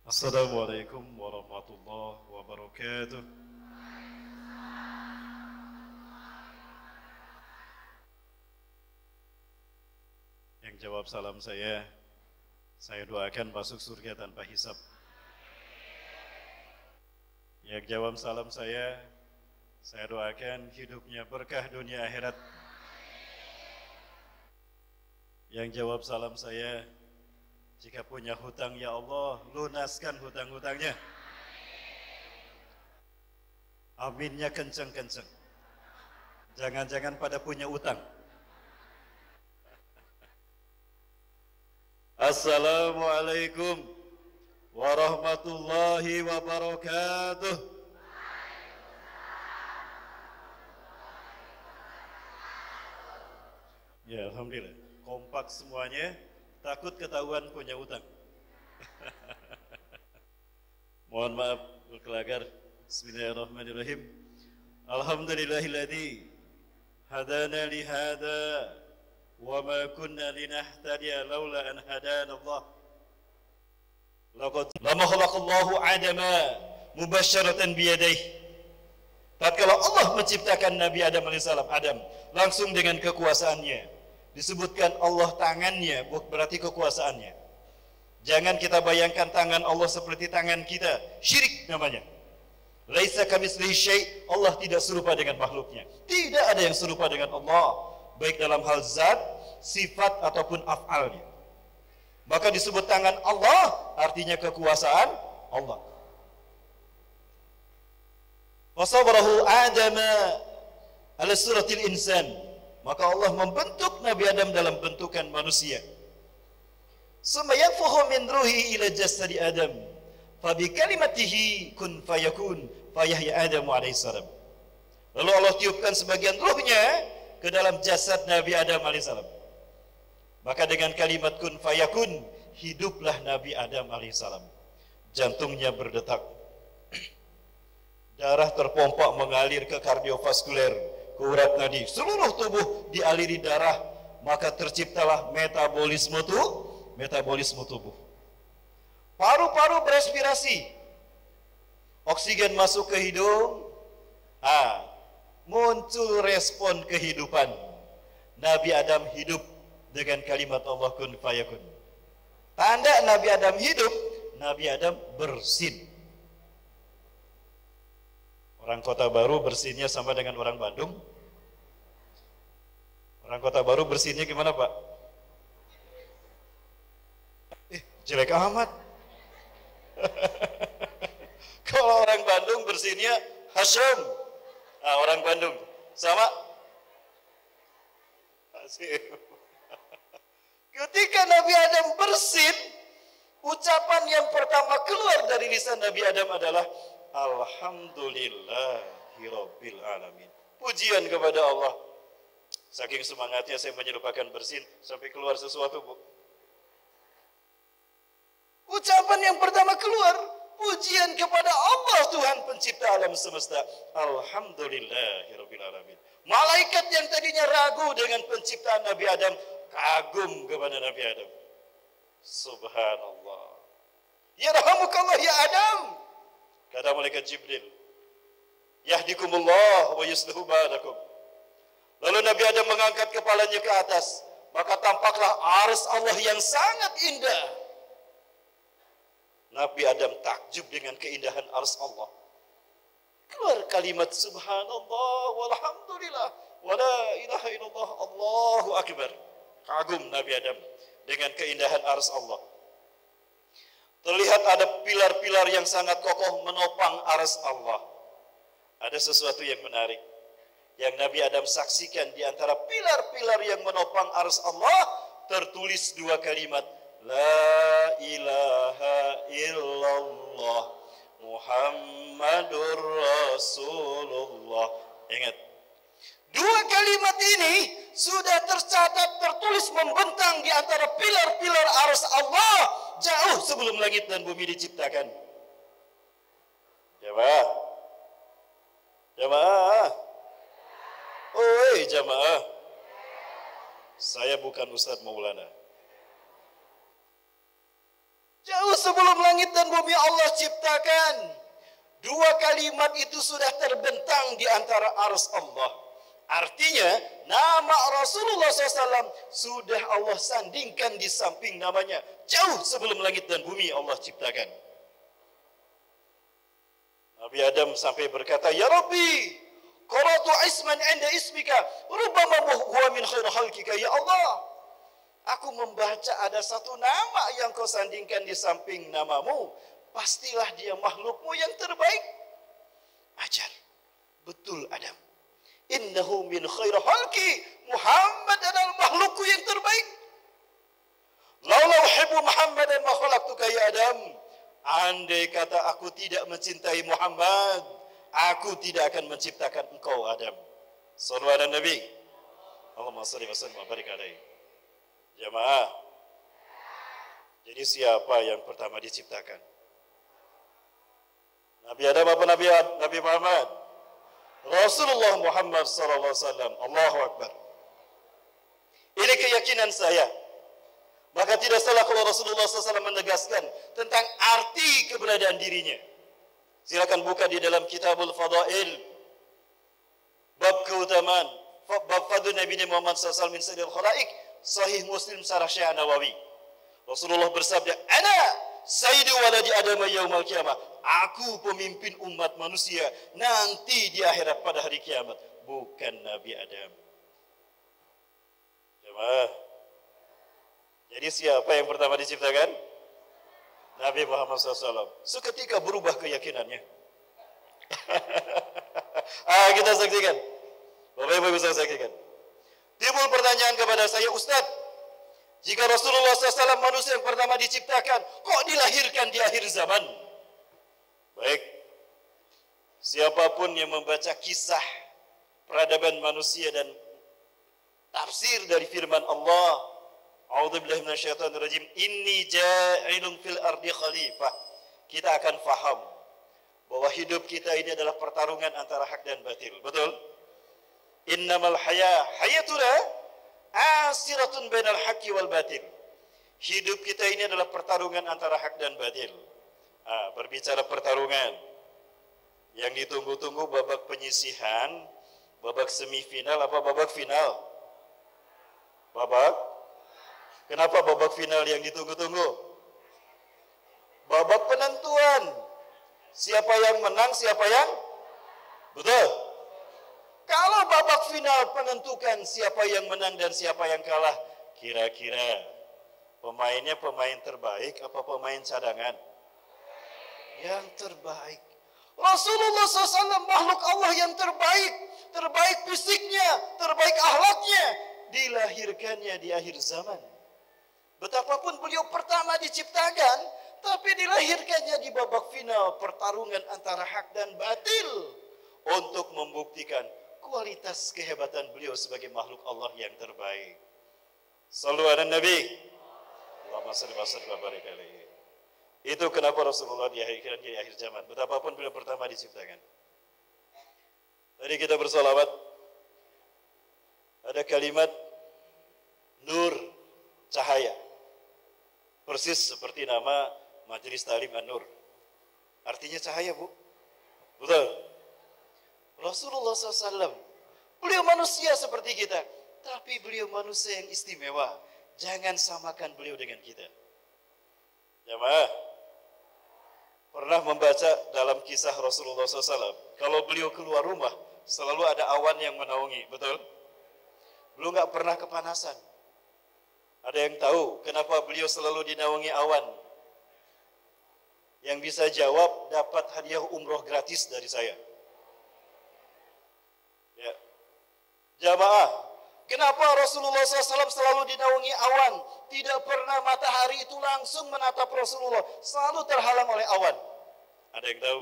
Assalamualaikum warahmatullahi wabarakatuh. Yang jawab salam saya doakan masuk surga tanpa hisab. Yang jawab salam saya doakan hidupnya berkah dunia akhirat. Yang jawab salam saya, jika punya hutang ya Allah, lunaskan hutang-hutangnya. Aminnya kenceng-kenceng. Jangan-jangan pada punya utang. Assalamualaikum warahmatullahi wabarakatuh. Ya, alhamdulillah. Kompak semuanya, takut ketahuan punya utang. Mohon maaf berkelakar. Bismillahirrahmanirrahim. Alhamdulillahilladzi hadana li hada wa ma kunna linahtadiya laula an hadana Allah. Laqad lama khalaqallahu Adama mubassyaratan biyadayhi. Tatkala Allah menciptakan Nabi Adam alaihissalam, Adam langsung dengan kekuasaannya. Disebutkan Allah tangannya, berarti kekuasaannya. Jangan kita bayangkan tangan Allah seperti tangan kita, syirik namanya. Laisa kamitslihi syai', Allah tidak serupa dengan makhluknya. Tidak ada yang serupa dengan Allah, baik dalam hal zat, sifat ataupun af'alnya. Maka disebut tangan Allah artinya kekuasaan Allah. Wasawwarahu Adama ala suratil insan. Maka Allah membentuk Nabi Adam dalam bentukan manusia. Summa yanfuhu min ruhi ila jasadi Adam. Fa bi kalimatihi kun fayakun fayahya Adam alaihissalam. Lalu Allah tiupkan sebagian ruhnya ke dalam jasad Nabi Adam alaihissalam. Maka dengan kalimat kun fayakun, hiduplah Nabi Adam alaihissalam. Jantungnya berdetak. Darah terpompa mengalir ke kardiovaskuler, ke urat nadi, seluruh tubuh dialiri darah, maka terciptalah metabolisme tubuh. Paru-paru berespirasi, oksigen masuk ke hidung, muncul respon kehidupan. Nabi Adam hidup dengan kalimat Allah kun fayakun. Tanda Nabi Adam hidup, Nabi Adam bersin. Orang Kota Baru bersinnya sama dengan orang Bandung. Orang Kota Baru bersinnya gimana, Pak? Jelek amat. Kalau orang Bandung bersinnya Hasyam. Orang Bandung sama Hasyam. Ketika Nabi Adam bersin, ucapan yang pertama keluar dari lisan Nabi Adam adalah Alhamdulillahirabbil alamin. Pujian kepada Allah. Saking semangatnya saya menyerupakan bersin sampai keluar sesuatu, Bu. Ucapan yang pertama keluar, pujian kepada Allah Tuhan pencipta alam semesta. Alhamdulillahirabbil alamin. Malaikat yang tadinya ragu dengan penciptaan Nabi Adam kagum kepada Nabi Adam. Subhanallah. Yarhamukallah ya Adam. Kata malaikat Jibril, yahdikumullah wa yuslihu balakum. Lalu Nabi Adam mengangkat kepalanya ke atas, maka tampaklah arsy Allah yang sangat indah. Nabi Adam takjub dengan keindahan arsy Allah. Keluar kalimat subhanallah walhamdulillah wa la ilaha illallah Allahu akbar. Kagum Nabi Adam dengan keindahan arsy Allah. Terlihat ada pilar-pilar yang sangat kokoh menopang arsy Allah. Ada sesuatu yang menarik yang Nabi Adam saksikan di antara pilar-pilar yang menopang arsy Allah, tertulis dua kalimat, La ilaha illallah Muhammadur Rasulullah. Ingat, dua kalimat ini sudah tercatat, tertulis membentang di antara pilar-pilar arsy Allah jauh sebelum langit dan bumi diciptakan. Jamaah. Oi jamaah. Saya bukan Ustadz Maulana. Jauh sebelum langit dan bumi Allah ciptakan. Dua kalimat itu sudah terbentang di antara arsy Allah. Artinya, nama Rasulullah SAW sudah Allah sandingkan di samping namanya. Jauh sebelum langit dan bumi Allah ciptakan. Nabi Adam sampai berkata, Ya Rabbi, qara'tu isman 'inda ismika, rubbama huwa min khairi khalqika. Ya Allah, aku membaca ada satu nama yang kau sandingkan di samping namamu. Pastilah dia makhlukmu yang terbaik. Ajar. Betul Adam. Innahu min khairi khalqi. Muhammad adalah makhlukku yang terbaik. Laula uhibbu Muhammadan ma khalaqtuka ya Adam. Andai kata aku tidak mencintai Muhammad, aku tidak akan menciptakan engkau Adam. Sallallahu alaihi Nabi. Allahumma shalli wa sallim wa barik alaihi. Jamaah. Jadi siapa yang pertama diciptakan? Nabi Adam apa Nabi Muhammad? Rasulullah Muhammad sallallahu alaihi wasallam. Allahu akbar. Ini keyakinan saya. Maka tidak salah kalau Rasulullah SAW menegaskan tentang arti keberadaan dirinya. Silakan buka di dalam Kitabul Fadail. Bab keutamaan, bab fadl Nabi Muhammad SAW min sayyidil khalaik, Sahih Muslim Syarah Syekh Nawawi. Rasulullah bersabda, "Ana sayyidu waladi Adam yaumil qiyamah." Aku pemimpin umat manusia nanti di akhirat pada hari kiamat, bukan Nabi Adam. Jemaah. Jadi siapa yang pertama diciptakan? Nabi Muhammad SAW. Seketika berubah keyakinannya. Kita saksikan. Bapak Ibu bisa saksikan. Timbul pertanyaan kepada saya, Ustaz, jika Rasulullah SAW manusia yang pertama diciptakan, kok dilahirkan di akhir zaman? Baik, siapapun yang membaca kisah peradaban manusia dan tafsir dari firman Allah, A'udzubillahi minasyaitonir rajim, inni ja'ilun fil ardi khalifah, kita akan faham bahwa hidup kita ini adalah pertarungan antara hak dan batil. Betul? Innamal hayatuna asiratun bainal haqqi wal batil. Hidup kita ini adalah pertarungan antara hak dan batil. Berbicara pertarungan, yang ditunggu-tunggu babak penyisihan, babak semifinal apa babak final? Babak? Kenapa babak final yang ditunggu-tunggu? Babak penentuan. Siapa yang menang, siapa yang? Betul. Kalau babak final penentukan siapa yang menang dan siapa yang kalah, kira-kira pemainnya pemain terbaik apa pemain cadangan? Yang terbaik. Rasulullah SAW makhluk Allah yang terbaik. Terbaik fisiknya, terbaik akhlaknya. Dilahirkannya di akhir zaman. Betapapun beliau pertama diciptakan, tapi dilahirkannya di babak final pertarungan antara hak dan batil untuk membuktikan kualitas kehebatan beliau sebagai makhluk Allah yang terbaik. Sallu ala Nabi. Allahumma shalli wa sallim wa barik alaihi. Itu kenapa Rasulullah dilahirkan di akhir zaman. Betapapun beliau pertama diciptakan. Tadi kita bersolawat, ada kalimat nur, cahaya. Persis seperti nama Majelis Ta'lim An-Nur. Artinya cahaya, Bu. Betul. Rasulullah SAW, beliau manusia seperti kita, tapi beliau manusia yang istimewa. Jangan samakan beliau dengan kita. Jamaah, pernah membaca dalam kisah Rasulullah SAW, kalau beliau keluar rumah, selalu ada awan yang menaungi. Betul? Beliau nggak pernah kepanasan. Ada yang tahu kenapa beliau selalu dinaungi awan? Yang bisa jawab dapat hadiah umroh gratis dari saya. Ya. Jamaah, kenapa Rasulullah SAW selalu dinaungi awan? Tidak pernah matahari itu langsung menatap Rasulullah. Selalu terhalang oleh awan. Ada yang tahu?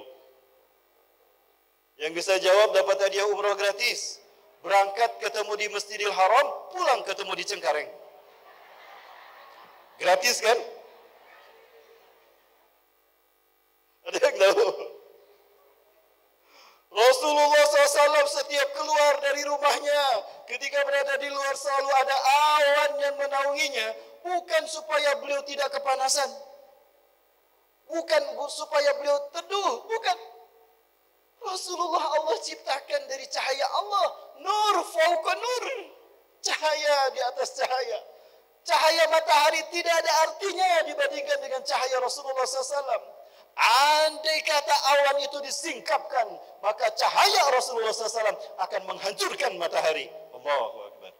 Yang bisa jawab dapat hadiah umroh gratis. Berangkat ketemu di Masjidil Haram, pulang ketemu di Cengkareng. Gratis kan? Ada yang tahu? Rasulullah SAW setiap keluar dari rumahnya, ketika berada di luar selalu ada awan yang menaunginya, bukan supaya beliau tidak kepanasan. Bukan supaya beliau teduh, bukan. Rasulullah Allah ciptakan dari cahaya Allah. Nur fauqa nur. Cahaya di atas cahaya. Cahaya matahari tidak ada artinya dibandingkan dengan cahaya Rasulullah SAW. Andai kata awan itu disingkapkan, maka cahaya Rasulullah SAW akan menghancurkan matahari. Allahu Akbar.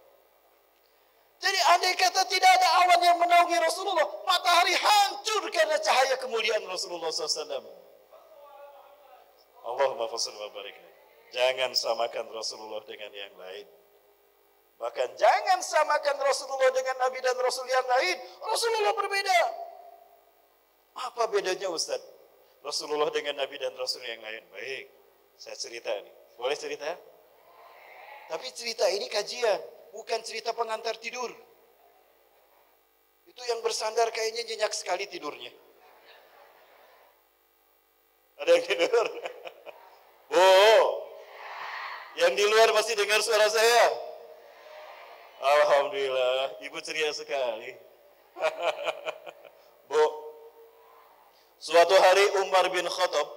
Jadi andai kata tidak ada awan yang menaungi Rasulullah, matahari hancur karena cahaya kemuliaan Rasulullah SAW. Allahumma fassalli wa barik. Jangan samakan Rasulullah dengan yang lain. Bahkan jangan samakan Rasulullah dengan Nabi dan Rasul yang lain. Rasulullah berbeda. Apa bedanya Ustaz? Rasulullah dengan Nabi dan Rasul yang lain. Baik, saya cerita nih. Boleh cerita? Tapi cerita ini kajian, bukan cerita pengantar tidur. Itu yang bersandar kayaknya nyenyak sekali tidurnya. Ada yang tidur? Yang di luar masih dengar suara saya? Alhamdulillah, ibu ceria sekali. Bu, suatu hari Umar bin Khattab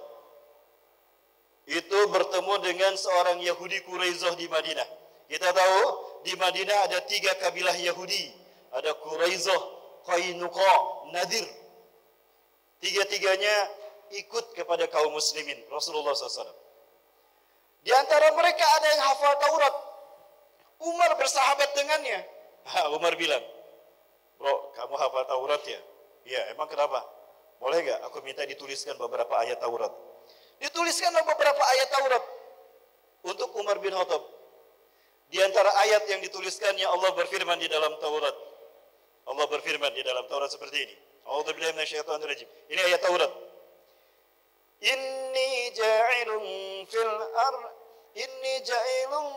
itu bertemu dengan seorang Yahudi Quraizah di Madinah. Kita tahu di Madinah ada 3 kabilah Yahudi. Ada Quraizah, Qainuqa, Nadir. 3-tiganya ikut kepada kaum muslimin Rasulullah SAW. Di antara mereka ada yang hafal Taurat. Umar bersahabat dengannya. Umar bilang, bro, kamu hafal Taurat ya? Iya, emang kenapa? Boleh nggak aku minta dituliskan beberapa ayat Taurat? Dituliskanlah beberapa ayat Taurat untuk Umar bin Khattab. Di antara ayat yang dituliskannya, Allah berfirman di dalam Taurat. Allah berfirman di dalam Taurat seperti ini. A'udzubillahi minasyaitonir rajim. Ini ayat Taurat. Inni ja'ilun fil ard inni ja'ilun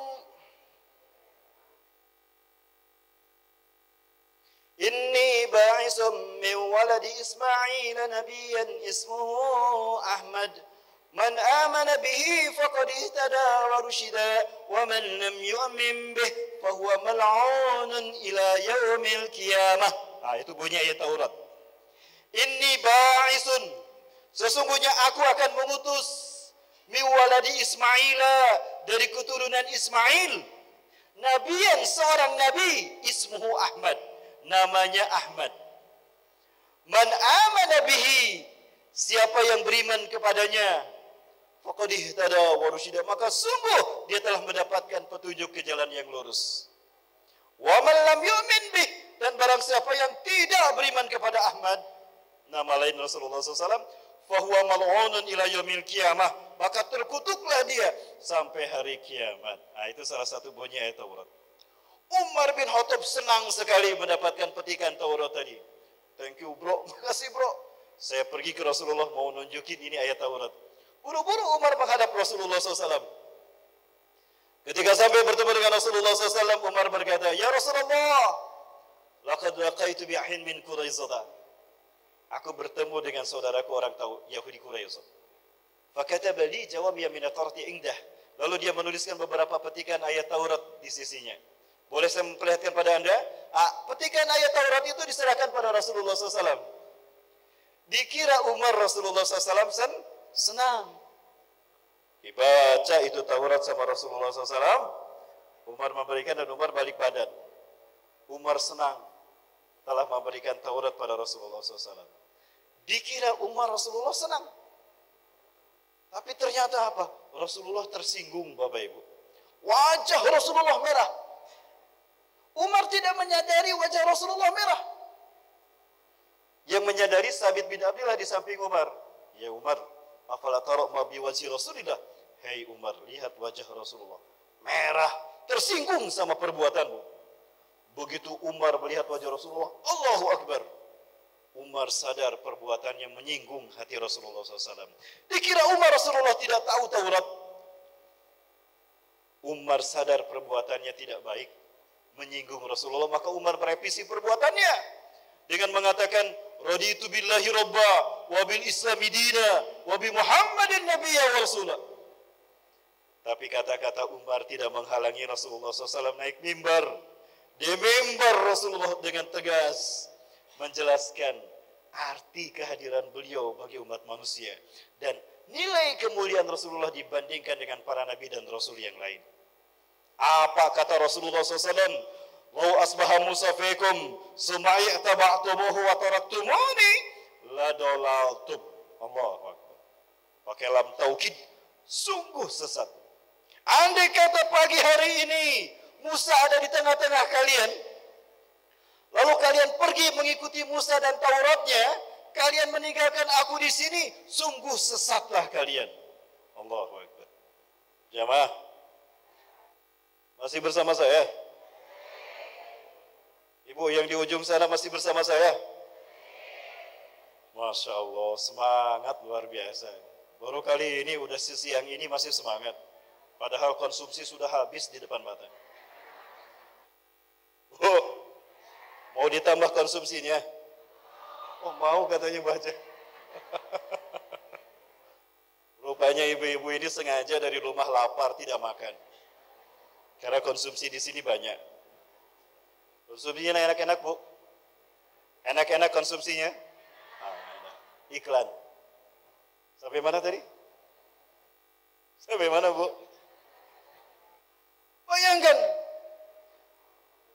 inni ba'isum min waladi Ismail nabiyyan ismuhu Ahmad man amana bihi faqad ihtada wa rushida wa man lam yu'min bih fahuwa mal'unun ila yaumil qiyamah. Itu bunyi ayat Taurat. Inni ba'isun, sesungguhnya aku akan mengutus min waladi Ismaila, dari keturunan Ismail, nabiyan, seorang nabi, ismuhu Ahmad, namanya Ahmad. Man amana bihi, siapa yang beriman kepadanya, faqad ihtada wa rusyida, maka sungguh dia telah mendapatkan petunjuk ke jalan yang lurus. Wa man lam yu'min bih, dan barang siapa yang tidak beriman kepada Ahmad, nama lain Rasulullah SAW, fahuwa mal'unun ila yaumil qiyamah, maka terkutuklah dia sampai hari kiamat. Itu salah satu bunyi ayat Taurat. Umar bin Khattab senang sekali mendapatkan petikan Taurat tadi. Thank you bro, makasih bro. Saya pergi ke Rasulullah mau nunjukin ini ayat Taurat. Buru-buru Umar menghadap Rasulullah SAW. Ketika sampai bertemu dengan Rasulullah SAW, Umar berkata, ya Rasulullah, laqad laqaitu bi'ahin min Quraizah. Aku bertemu dengan saudaraku orang Yahudi Quraizah. Fakataba li jawamiya min at-Taurat indah. Lalu dia menuliskan beberapa petikan ayat Taurat di sisinya. Boleh saya memperlihatkan pada Anda? Petikan ayat Taurat itu diserahkan pada Rasulullah SAW. Dikira Umar Rasulullah SAW senang. Dibaca itu Taurat sama Rasulullah SAW. Umar memberikan dan Umar balik badan. Umar senang telah memberikan Taurat pada Rasulullah SAW. Dikira Umar Rasulullah senang. Tapi ternyata apa? Rasulullah tersinggung, Bapak Ibu. Wajah Rasulullah merah. Umar tidak menyadari wajah Rasulullah merah. Yang menyadari Sabit bin Abdillah di samping Umar. Ya Umar, afala tara ma bi wajhi Rasulillah. Hei Umar, lihat wajah Rasulullah merah, tersinggung sama perbuatanmu. Begitu Umar melihat wajah Rasulullah, Allahu Akbar. Umar sadar perbuatannya menyinggung hati Rasulullah SAW. Dikira Umar Rasulullah tidak tahu Taurat. Umar sadar perbuatannya tidak baik, menyinggung Rasulullah, maka Umar merevisi perbuatannya dengan mengatakan, raditu billahi rabba wa bil islami dina wa bi Muhammadin nabiyya wa rasulah. Tapi kata-kata Umar tidak menghalangi Rasulullah SAW naik mimbar. Di mimbar Rasulullah dengan tegas menjelaskan arti kehadiran beliau bagi umat manusia dan nilai kemuliaan Rasulullah dibandingkan dengan para nabi dan rasul yang lain. Apa kata Rasulullah SAW? "Lau asbaha Musa fikum, summa i'taba'tumuhu wa taraktumuni, la dalaltum." Allahu Akbar. Pakai lam taukid, sungguh sesat. Andai kata pagi hari ini Musa ada di tengah-tengah kalian, lalu kalian pergi mengikuti Musa dan Tauratnya, kalian meninggalkan aku di sini, sungguh sesatlah kalian. Allahu Akbar. Jamaah, masih bersama saya? Ibu yang di ujung sana masih bersama saya? Masya Allah, semangat luar biasa. Baru kali ini udah siang ini masih semangat. Padahal konsumsi sudah habis di depan mata. Oh, mau ditambah konsumsinya? Oh, mau katanya baca. Rupanya ibu-ibu ini sengaja dari rumah lapar tidak makan. Karena konsumsi di sini banyak. Konsumsinya enak-enak, Bu? Enak-enak konsumsinya? Enak. Iklan. Sampai mana tadi? Sampai mana, Bu? Bayangkan,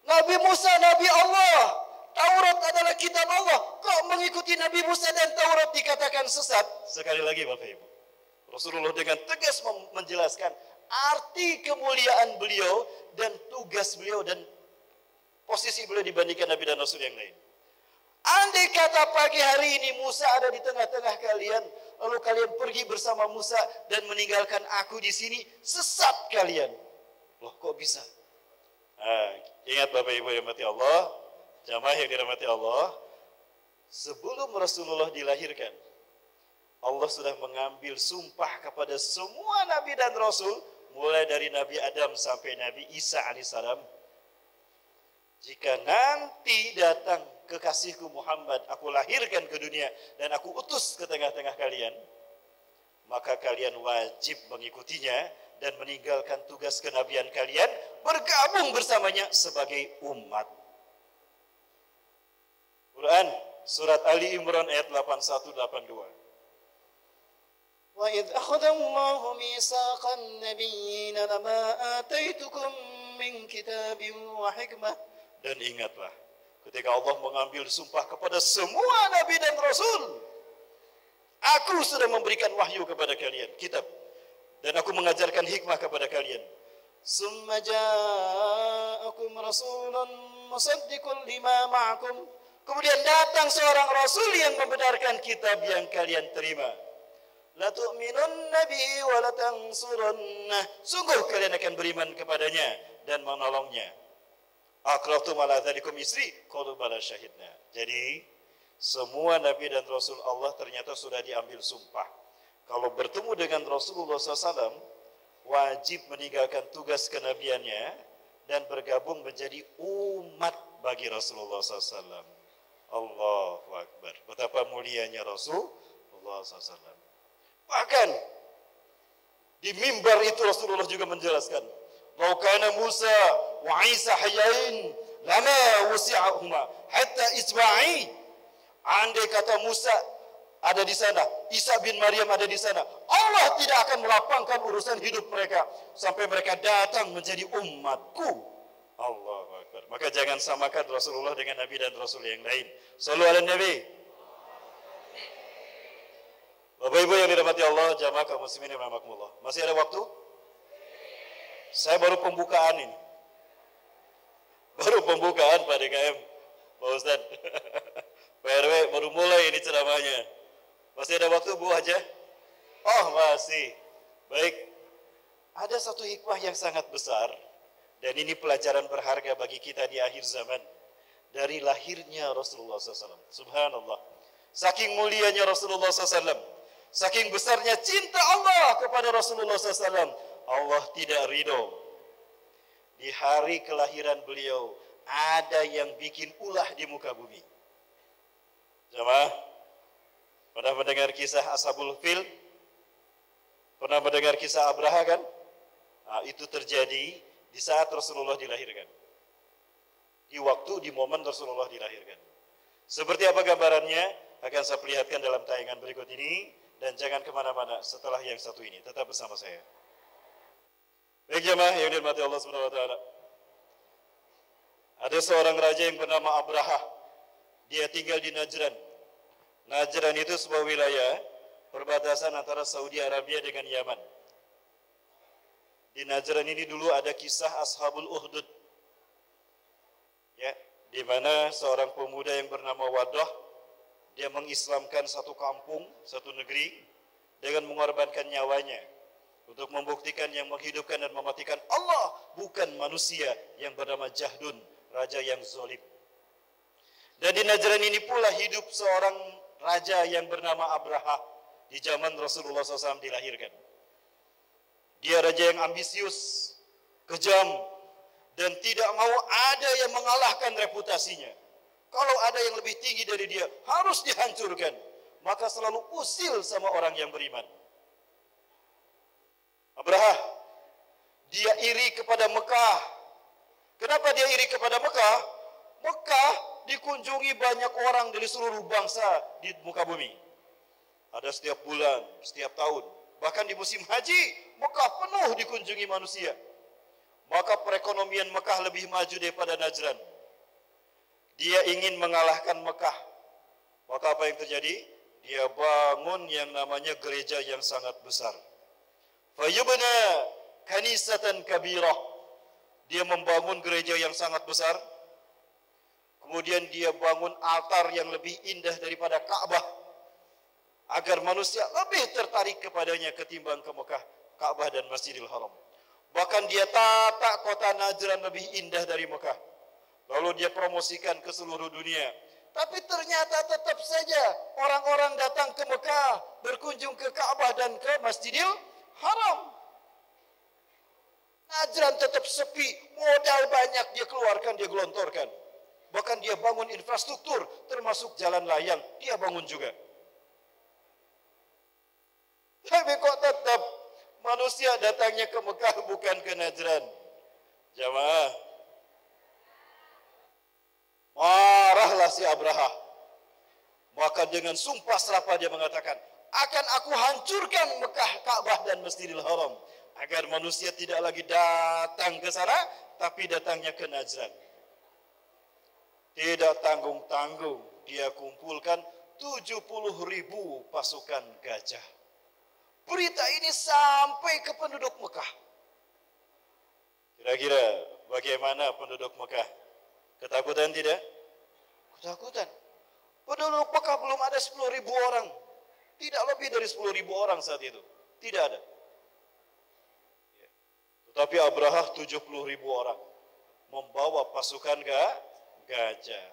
Nabi Musa, Nabi Allah, Taurat adalah kitab Allah. Kok mengikuti Nabi Musa dan Taurat dikatakan sesat? Sekali lagi Bapak Ibu, Rasulullah dengan tegas menjelaskan arti kemuliaan beliau dan tugas beliau dan posisi beliau dibandingkan Nabi dan Rasul yang lain. Andai kata pagi hari ini Musa ada di tengah-tengah kalian, lalu kalian pergi bersama Musa dan meninggalkan aku di sini, sesat kalian. Loh, kok bisa? Ingat Bapak Ibu yang dirahmati Allah, jamaah yang dirahmati Allah, sebelum Rasulullah dilahirkan, Allah sudah mengambil sumpah kepada semua Nabi dan Rasul, mulai dari Nabi Adam sampai Nabi Isa alaihissalam. Jika nanti datang kekasihku Muhammad, aku lahirkan ke dunia dan aku utus ke tengah-tengah kalian, maka kalian wajib mengikutinya dan meninggalkan tugas kenabian kalian, bergabung bersamanya sebagai umat. Quran surat Ali Imran ayat 81-82. وَإِذْ أَخَذَ اللَّهُ مِيثَاقَ النَّبِيِّينَ لَمَا آتَيْتُكُم مِّن كِتَابٍ وَحِكْمَةٍ. Dan ingatlah ketika Allah mengambil sumpah kepada semua nabi dan rasul, aku sudah memberikan wahyu kepada kalian, kitab, dan aku mengajarkan hikmah kepada kalian. ثُمَّ جَاءَكُمْ رَسُولٌ مُصَدِّقٌ لِمَا مَعَكُمْ. Kemudian datang seorang rasul yang membenarkan kitab yang kalian terima. لَتُؤْمِنُنَّ بِهِ وَلَتَنْصُرُنَّهُ. Sungguh kalian akan beriman kepadanya dan menolongnya. Aqrartum ala dzalikum isri qalu bala syahidna. Jadi semua nabi dan rasul Allah ternyata sudah diambil sumpah. Kalau bertemu dengan Rasulullah SAW, wajib meninggalkan tugas kenabiannya dan bergabung menjadi umat bagi Rasulullah SAW. Allahu Akbar. Betapa mulianya Rasulullah SAW. Bahkan di mimbar itu Rasulullah juga menjelaskan, "Lau kana Musa wa Isa hayyain lama wusi'ahuma hatta Ismail." Andai kata Musa ada di sana, Isa bin Maryam ada di sana, Allah tidak akan melapangkan urusan hidup mereka sampai mereka datang menjadi umatku. Allahu Akbar. Maka jangan samakan Rasulullah dengan Nabi dan Rasul yang lain. Shallu ala Nabi. Bapak Ibu yang dirahmati Allah, jamaah kaum muslimin yang rahimakumullah. Masih ada waktu? Saya baru pembukaan ini. Baru pembukaan Pak DKM, Pak Ustaz. Pak RW baru mulai ini ceramahnya. Masih ada waktu Bu Haja? Oh masih. Baik. Ada satu hikmah yang sangat besar. Dan ini pelajaran berharga bagi kita di akhir zaman. Dari lahirnya Rasulullah SAW. Subhanallah. Saking mulianya Rasulullah SAW. Saking besarnya cinta Allah kepada Rasulullah SAW. Allah tidak ridho. Di hari kelahiran beliau, ada yang bikin ulah di muka bumi. Jamaah, pernah mendengar kisah Ashabul Fil? Pernah mendengar kisah Abraha kan? Nah, itu terjadi di saat Rasulullah dilahirkan. Di momen Rasulullah dilahirkan. Seperti apa gambarannya? akan saya perlihatkan dalam tayangan berikut ini. Dan jangan kemana-mana setelah yang satu ini. Tetap bersama saya. Baik jemaah yang dirahmati Allah Subhanahu wa taala. Ada seorang raja yang bernama Abraha. Dia tinggal di Najran. Najran itu sebuah wilayah perbatasan antara Saudi Arabia dengan Yaman. Di Najran ini dulu ada kisah Ashabul Ukhdud. Ya, di mana seorang pemuda yang bernama Wadah, dia mengislamkan satu kampung, satu negeri dengan mengorbankan nyawanya untuk membuktikan yang menghidupkan dan mematikan Allah, bukan manusia yang bernama Jahdun, raja yang zalim. Dan di Najran ini pula hidup seorang raja yang bernama Abraha di zaman Rasulullah SAW dilahirkan. Dia raja yang ambisius, kejam, dan tidak mau ada yang mengalahkan reputasinya. Kalau ada yang lebih tinggi dari dia, harus dihancurkan. Maka selalu usil sama orang yang beriman. Abraha, dia iri kepada Mekah. Kenapa dia iri kepada Mekah? Mekah dikunjungi banyak orang dari seluruh bangsa di muka bumi. Ada setiap bulan, setiap tahun. Bahkan di musim haji, Mekah penuh dikunjungi manusia. Maka perekonomian Mekah lebih maju daripada Najran. Dia ingin mengalahkan Mekah. Maka apa yang terjadi? Dia bangun yang namanya gereja yang sangat besar. Fayubna kanisatan kabirah. Dia membangun gereja yang sangat besar. Kemudian dia bangun altar yang lebih indah daripada Ka'bah. Agar manusia lebih tertarik kepadanya ketimbang ke Mekah, Ka'bah dan Masjidil Haram. Bahkan dia tata kota Najran lebih indah dari Mekah. Lalu dia promosikan ke seluruh dunia. Tapi ternyata tetap saja orang-orang datang ke Mekah, berkunjung ke Ka'bah dan ke Masjidil Haram. Najran tetap sepi, modal banyak dia keluarkan, dia gelontorkan. Bahkan dia bangun infrastruktur, termasuk jalan layang, dia bangun juga. Tapi kok tetap manusia datangnya ke Mekah bukan ke Najran. Jamaah, marahlah si Abraha. Maka dengan sumpah serapah dia mengatakan, akan aku hancurkan Mekah, Ka'bah dan Masjidil Haram. Agar manusia tidak lagi datang ke sana, tapi datangnya ke Najran. Tidak tanggung-tanggung, dia kumpulkan 70.000 pasukan gajah. Berita ini sampai ke penduduk Mekah. Kira-kira bagaimana penduduk Mekah? Ketakutan tidak? Ketakutan. Penduduk Mekah belum ada 10.000 orang. Tidak lebih dari 10.000 orang saat itu. Tidak ada. Tetapi Abraha 70.000 orang. Membawa pasukan gajah.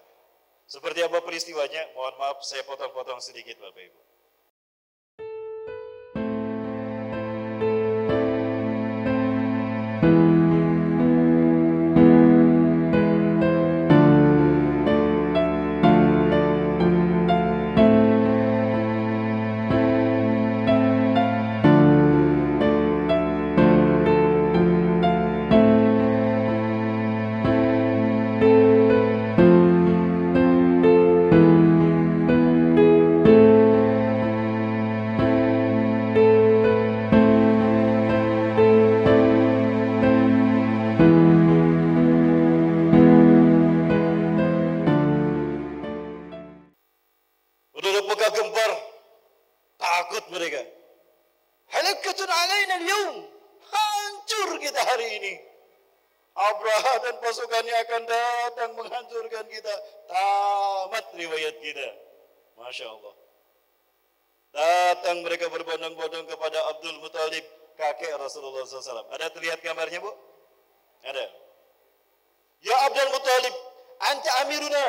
Seperti apa peristiwanya? Mohon maaf saya potong-potong sedikit Bapak Ibu. Penduduk Mekah gempar, takut mereka. Halakatun alaina al-yawm, hancur kita hari ini. Abraha dan pasukannya akan datang menghancurkan kita. Tamat riwayat kita. Masya Allah. Datang mereka berbondong-bondong kepada Abdul Muthalib, kakek Rasulullah SAW. Ada terlihat gambarnya Bu? Ada. Ya Abdul Muthalib, anta amiruna,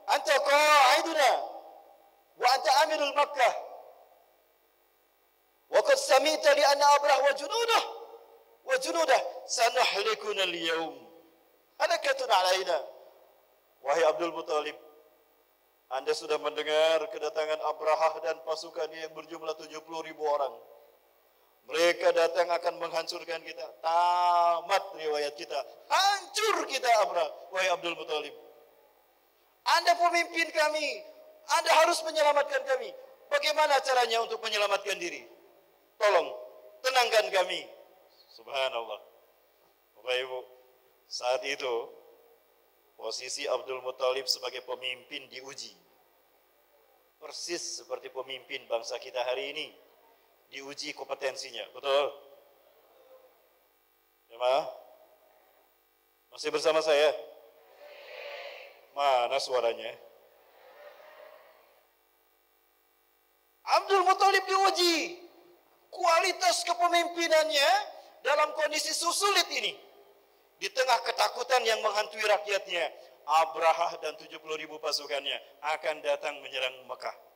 anta qa'iduna, wa anta amirul Makkah. Wa qad samita li anna Abrah wa junudah sanahlikuna al-yawm. Halakatun alaina. Wahai Abdul Muthalib, Anda sudah mendengar kedatangan Abraha dan pasukannya yang berjumlah 70.000 orang. Mereka datang akan menghancurkan kita. Tamat riwayat kita. Hancur kita Abraha. Wahai Abdul Muthalib, Anda pemimpin kami. Anda harus menyelamatkan kami. Bagaimana caranya untuk menyelamatkan diri? Tolong, tenangkan kami. Subhanallah. Bapak Ibu, saat itu posisi Abdul Muthalib sebagai pemimpin diuji. Persis seperti pemimpin bangsa kita hari ini. Diuji kompetensinya, betul? Jemaah, masih bersama saya? Mana suaranya? Abdul Muthalib diuji kualitas kepemimpinannya dalam kondisi sulit ini. Di tengah ketakutan yang menghantui rakyatnya, Abrahah dan 70.000 pasukannya akan datang menyerang Mekah.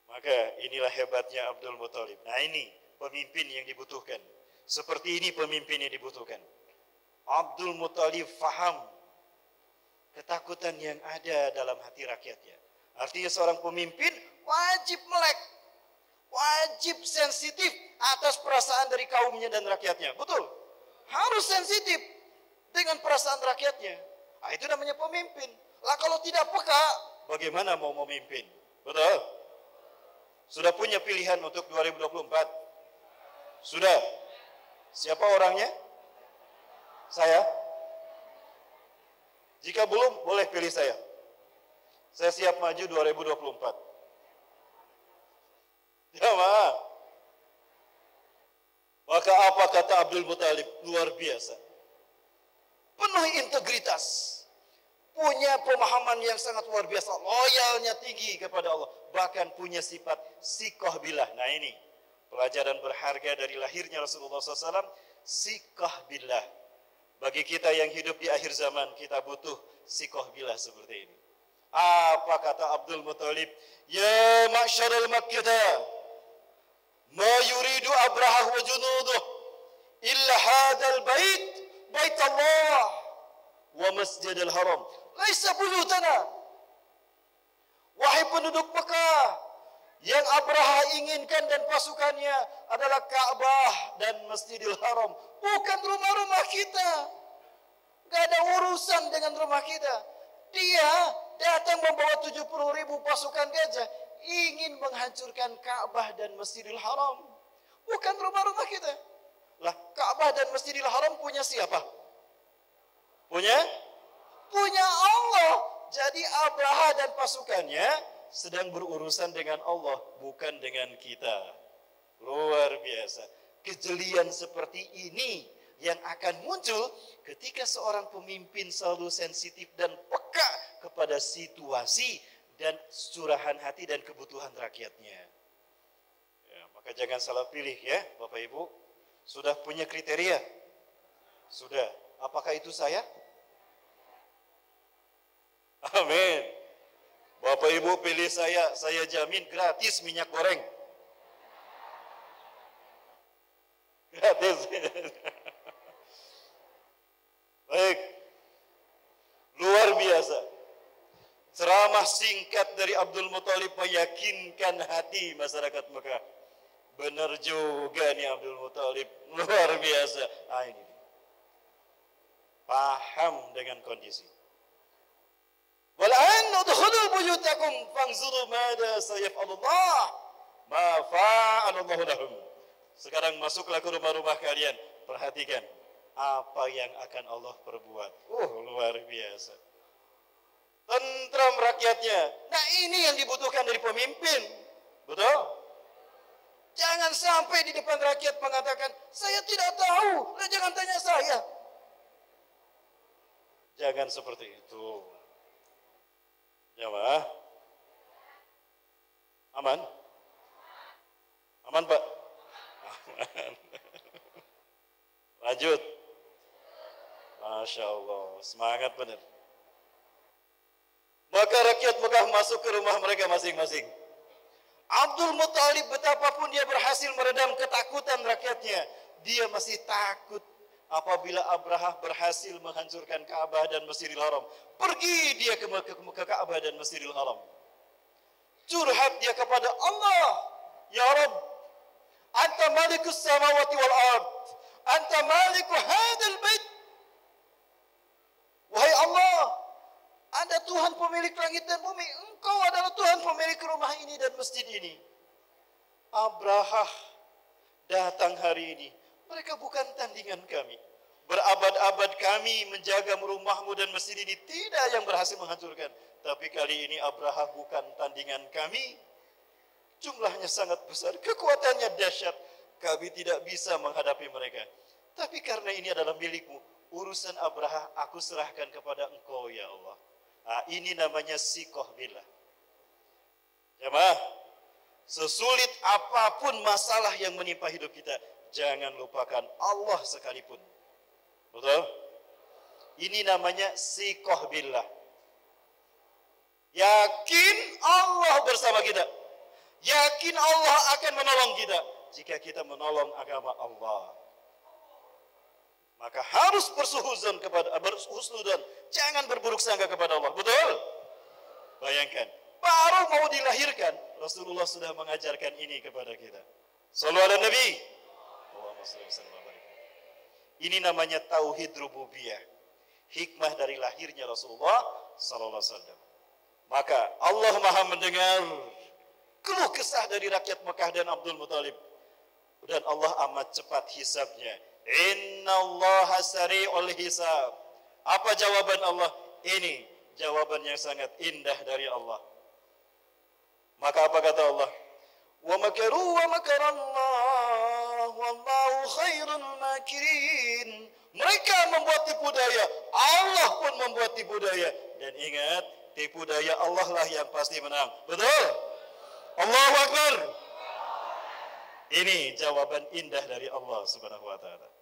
Maka inilah hebatnya Abdul Muthalib. Nah, ini pemimpin yang dibutuhkan. Seperti ini pemimpin yang dibutuhkan. Abdul Muthalib faham ketakutan yang ada dalam hati rakyatnya. Artinya seorang pemimpin wajib melek, wajib sensitif atas perasaan dari kaumnya dan rakyatnya. Betul, harus sensitif dengan perasaan rakyatnya. Nah, itu namanya pemimpin. Lah kalau tidak peka, bagaimana mau memimpin? Betul? Sudah punya pilihan untuk 2024? Sudah? Siapa orangnya? Saya? Jika belum, boleh pilih saya. Saya siap maju 2024. Ya, maaf. Maka apa kata Abdul Muthalib? Luar biasa. Penuh integritas. Punya pemahaman yang sangat luar biasa. Loyalnya tinggi kepada Allah. Bahkan punya sifat siqah billah. Nah, ini pelajaran berharga dari lahirnya Rasulullah SAW. Siqah billah. Bagi kita yang hidup di akhir zaman, kita butuh siqah billah seperti ini. Apa kata Abdul Muthalib? Ya ma'syaral Makkah, ma yuridu Abrahah wa junuduh illa hadal bait, bait Allah wa masjidil haram. Laisa buyutana. Wahai penduduk Mekah, yang Abrahah inginkan dan pasukannya adalah Ka'bah dan Masjidil Haram, bukan rumah-rumah kita. Gak ada urusan dengan rumah kita. Dia datang membawa 70.000 pasukan gajah, ingin menghancurkan Ka'bah dan Masjidil Haram, bukan rumah-rumah kita. Lah, Ka'bah dan Masjidil Haram punya siapa? Punya Allah. Jadi Abrahah dan pasukannya sedang berurusan dengan Allah, bukan dengan kita. Luar biasa. Kejelian seperti ini yang akan muncul ketika seorang pemimpin selalu sensitif dan peka kepada situasi dan curahan hati dan kebutuhan rakyatnya. Ya, maka jangan salah pilih ya, Bapak Ibu. Sudah punya kriteria? Sudah. Apakah itu saya? Amin. Bapak Ibu pilih saya jamin gratis minyak goreng. Gratis. Baik. Luar biasa. Ceramah singkat dari Abdul Muthalib meyakinkan hati masyarakat Mekah. Benar juga nih Abdul Muthalib. Luar biasa. Ah, ini. Paham dengan kondisi. Wal'an udkhulul buyutakum fanzuru mada sayaf'alullah ma fa'alallahu lahum. Sekarang masuklah ke rumah-rumah kalian, perhatikan apa yang akan Allah perbuat. Luar biasa. Tentram rakyatnya. Nah, ini yang dibutuhkan dari pemimpin. Betul? Jangan sampai di depan rakyat mengatakan, saya tidak tahu, nah, jangan tanya saya. Jangan seperti itu. Jamaah, aman? Aman, Pak? Aman. Lanjut. Masya Allah, semangat benar. Maka rakyat Mekah masuk ke rumah mereka masing-masing. Abdul Muthalib betapapun dia berhasil meredam ketakutan rakyatnya, dia masih takut apabila Abrahah berhasil menghancurkan Ka'bah dan Masjidil Haram. Pergi dia ke Ka'bah dan Masjidil Haram. Curhat dia kepada Allah. Ya Rabb, Anta malikus samawati wal ard. Anta maliku hadal bait. Wahai Allah, Anda Tuhan pemilik langit dan bumi. Engkau adalah Tuhan pemilik rumah ini dan masjid ini. Abraha datang hari ini. Mereka bukan tandingan kami. Berabad-abad kami menjaga rumahmu dan masjid ini. Tidak yang berhasil menghancurkan. Tapi kali ini Abraha bukan tandingan kami. Jumlahnya sangat besar. Kekuatannya dahsyat. Kami tidak bisa menghadapi mereka. Tapi karena ini adalah milikmu. Urusan Abraha aku serahkan kepada engkau ya Allah. Nah, ini namanya siqah billah. Jemaah, sesulit apapun masalah yang menimpa hidup kita, jangan lupakan Allah sekalipun. Betul? Ini namanya siqah billah. Yakin Allah bersama kita. Yakin Allah akan menolong kita jika kita menolong agama Allah. Maka harus bersuhuzon kepada berhusnudzon, jangan berburuk sangka kepada Allah. Betul? Bayangkan, baru mau dilahirkan Rasulullah sudah mengajarkan ini kepada kita. Shallallahu alaihi Nabi. Allahumma shalli wa sallim wa barik. Ini namanya tauhid rububiyah. Hikmah dari lahirnya Rasulullah sallallahu alaihi wasallam. Maka Allah Maha mendengar keluh kesah dari rakyat Mekah dan Abdul Muthalib. Dan Allah amat cepat hisabnya. Innallaha sari'ul hisab. Apa jawaban Allah? Ini jawaban yang sangat indah dari Allah. Maka apa kata Allah? Wa makaru wa makarallah wallahu khairul makirin. Mereka membuat tipu daya, Allah pun membuat tipu daya. Dan ingat, tipu daya Allah lah yang pasti menang. Betul? Allahu Akbar. Ini jawaban indah dari Allah Subhanahu wa taala.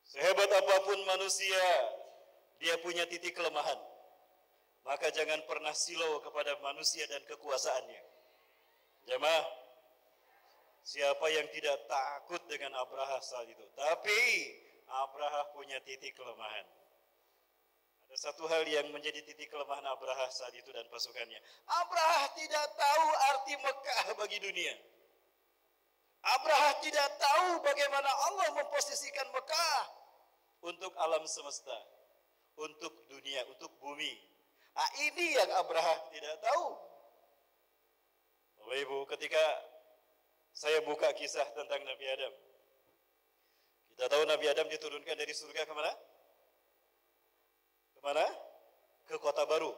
Sehebat apapun manusia, dia punya titik kelemahan. Maka jangan pernah silau kepada manusia dan kekuasaannya. Jemaah, siapa yang tidak takut dengan Abraha saat itu? Tapi Abraha punya titik kelemahan. Ada satu hal yang menjadi titik kelemahan Abraha saat itu dan pasukannya. Abraha tidak tahu arti Mekah bagi dunia. Abraha tidak tahu bagaimana Allah memposisikan Mekah untuk alam semesta, untuk dunia, untuk bumi. Nah, ini yang Abraha tidak tahu. Bapak Ibu, ketika saya buka kisah tentang Nabi Adam, kita tahu Nabi Adam diturunkan dari surga kemana? Kemana? Ke kota baru.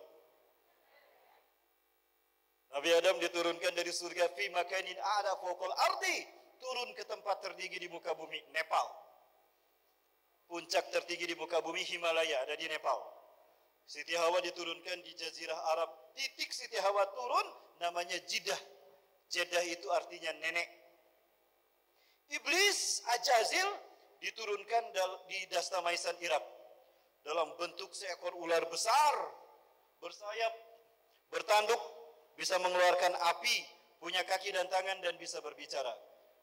Nabi Adam diturunkan dari surga fi makanin a'la fawqal ardi, turun ke tempat tertinggi di muka bumi, Nepal. Puncak tertinggi di muka bumi Himalaya ada di Nepal. Siti Hawa diturunkan di Jazirah Arab. Titik Siti Hawa turun namanya Jeddah. Jeddah itu artinya nenek. Iblis Ajazil diturunkan di Dastamaisan Irak dalam bentuk seekor ular besar, bersayap, bertanduk, bisa mengeluarkan api, punya kaki dan tangan dan bisa berbicara.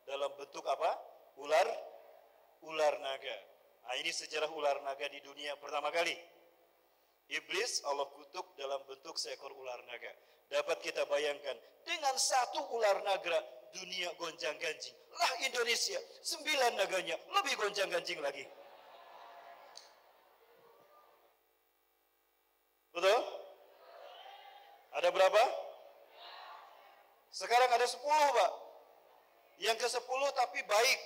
Dalam bentuk apa? Ular naga. Nah, ini sejarah ular naga di dunia pertama kali. Iblis Allah kutuk dalam bentuk seekor ular naga. Dapat kita bayangkan, dengan satu ular naga dunia gonjang ganjing. Lah Indonesia 9 naganya lebih gonjang ganjing lagi. Betul? Ada berapa? Sekarang ada 10, Pak. Yang ke-10 tapi baik.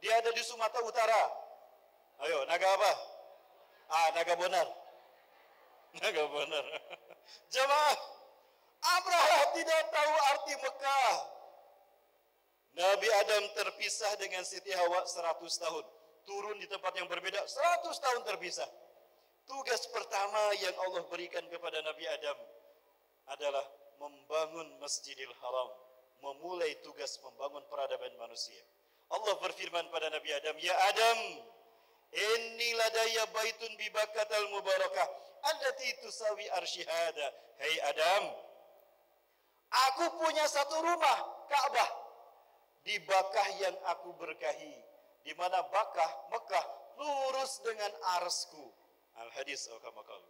Dia ada di Sumatera Utara. Ayo, naga apa? Naga bonar. Naga bonar. Jemaah, Abraham tidak tahu arti Mekah. Nabi Adam terpisah dengan Siti Hawa 100 tahun. Turun di tempat yang berbeda, 100 tahun terpisah. Tugas pertama yang Allah berikan kepada Nabi Adam adalah membangun Masjidil Haram. Memulai tugas membangun peradaban manusia. Allah berfirman pada Nabi Adam, "Ya Adam, inni ladayya baitun bi Bakkatal mubarakah allati tusawi arsyihada." Hai Adam, aku punya satu rumah, Ka'bah, di Bakkah yang aku berkahi, di mana Bakkah, Mekah, lurus dengan arsku. Al-hadis al-kamakal.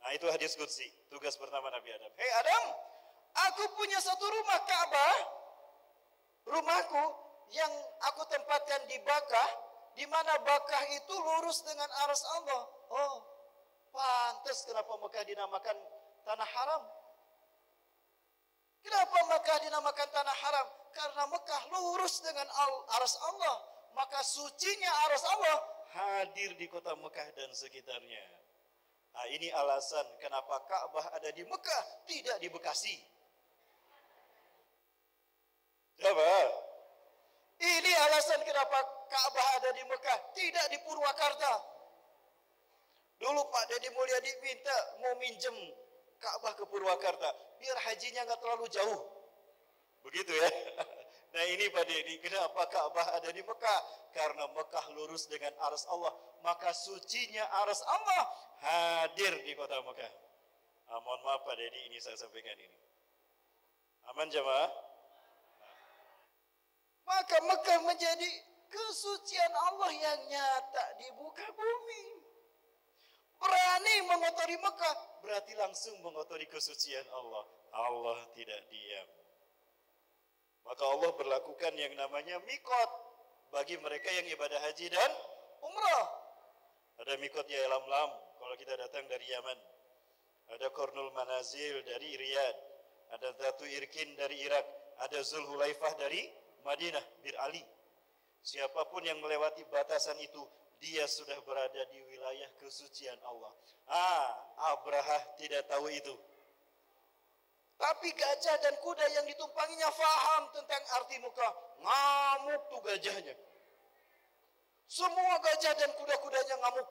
Nah, itu hadis qudsi, tugas pertama Nabi Adam. Hei Adam, aku punya satu rumah Ka'bah, rumahku yang aku tempatkan di Bakkah, di mana Bakkah itu lurus dengan aras Allah. Oh, pantas kenapa Mekah dinamakan tanah haram. Kenapa Mekah dinamakan tanah haram? Karena Mekah lurus dengan aras Allah. Maka sucinya aras Allah hadir di kota Mekah dan sekitarnya. Nah, ini alasan kenapa Ka'bah ada di Mekah, tidak di Bekasi. Coba. Ini alasan kenapa Ka'bah ada di Mekah, tidak di Purwakarta. Dulu Pak Deddy Mulyadi minta mau minjem Ka'bah ke Purwakarta, biar hajinya nggak terlalu jauh. Begitu ya. Nah ini Pak Deddy, kenapa Ka'bah ada di Mekah? Karena Mekah lurus dengan aras Allah, maka sucinya aras Allah hadir di kota Mekah. Mohon maaf Pak Deddy, ini saya sampaikan ini. Aman jemaah? Maka Mekah menjadi kesucian Allah yang nyata di muka bumi. Berani mengotori Mekah, berarti langsung mengotori kesucian Allah. Allah tidak diam. Maka Allah berlakukan yang namanya mikot bagi mereka yang ibadah haji dan umrah. Ada mikot ya Lamlam kalau kita datang dari Yaman. Ada Kornul Manazil dari Riyadh. Ada Dhatu Irkin dari Irak. Ada Zulhulaifah dari Madinah, Bir Ali. Siapapun yang melewati batasan itu, dia sudah berada di wilayah kesucian Allah. Abraha tidak tahu itu. Tapi gajah dan kuda yang ditumpanginya faham tentang arti Mekah. Ngamuk tuh gajahnya. Semua gajah dan kuda-kudanya ngamuk.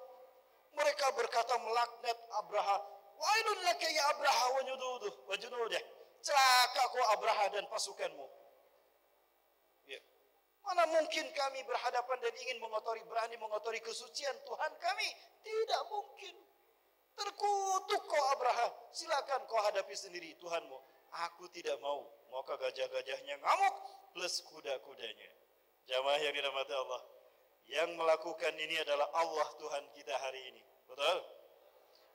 Mereka berkata melaknat Abraha. Wailun laka ya Abraha wa junuduh. Celaka kau Abraha dan pasukanmu. Ya. Mana mungkin kami berhadapan dan ingin berani mengotori kesucian Tuhan kami? Tidak mungkin. Terkutuk kau Abraha, silakan kau hadapi sendiri Tuhanmu. Aku tidak mau, maka gajah-gajahnya ngamuk plus kuda-kudanya. Jamaah yang dirahmati Allah, yang melakukan ini adalah Allah Tuhan kita hari ini. Betul?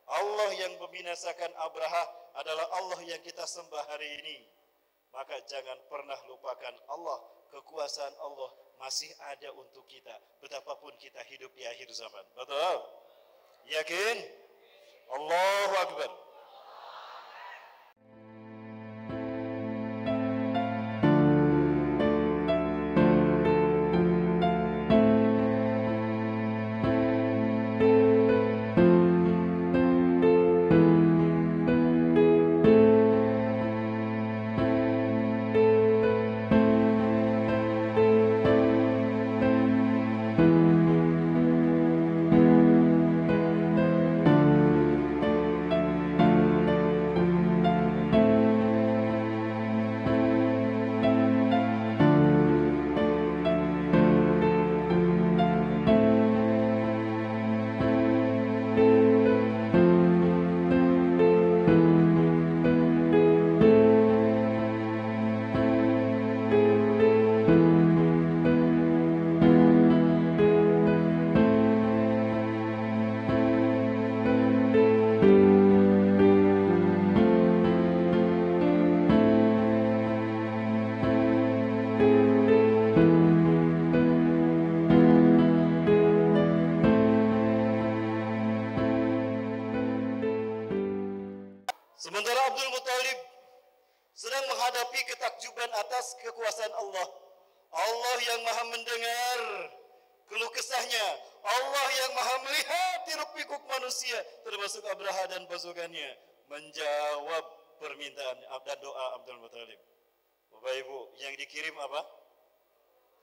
Allah yang membinasakan Abraha adalah Allah yang kita sembah hari ini. Maka jangan pernah lupakan Allah, kekuasaan Allah masih ada untuk kita, betapapun kita hidup di akhir zaman. Betul? Yakin? Allahu Akbar. Sementara Abdul Muthalib sedang menghadapi ketakjuban atas kekuasaan Allah. Allah yang maha mendengar keluh kesahnya. Allah yang maha melihat hiruk-pikuk manusia, termasuk Abraha dan pasukannya, menjawab permintaan dan doa Abdul Muthalib. Bapak Ibu, yang dikirim apa?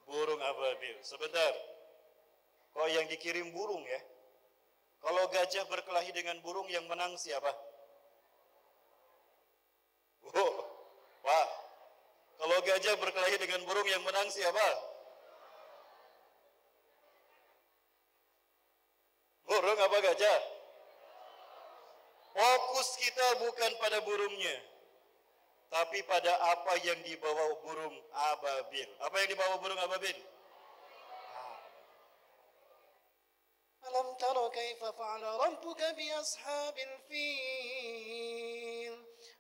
Burung ababil. Sebentar. Kok yang dikirim burung ya? Kalau gajah berkelahi dengan burung, yang menang siapa? Oh, wah. Kalau gajah berkelahi dengan burung, yang menang siapa? Burung apa gajah? Fokus kita bukan pada burungnya, tapi pada apa yang dibawa burung ababil. Apa yang dibawa burung ababil? ألم تر كيف فعل ربك بأصحاب الفيل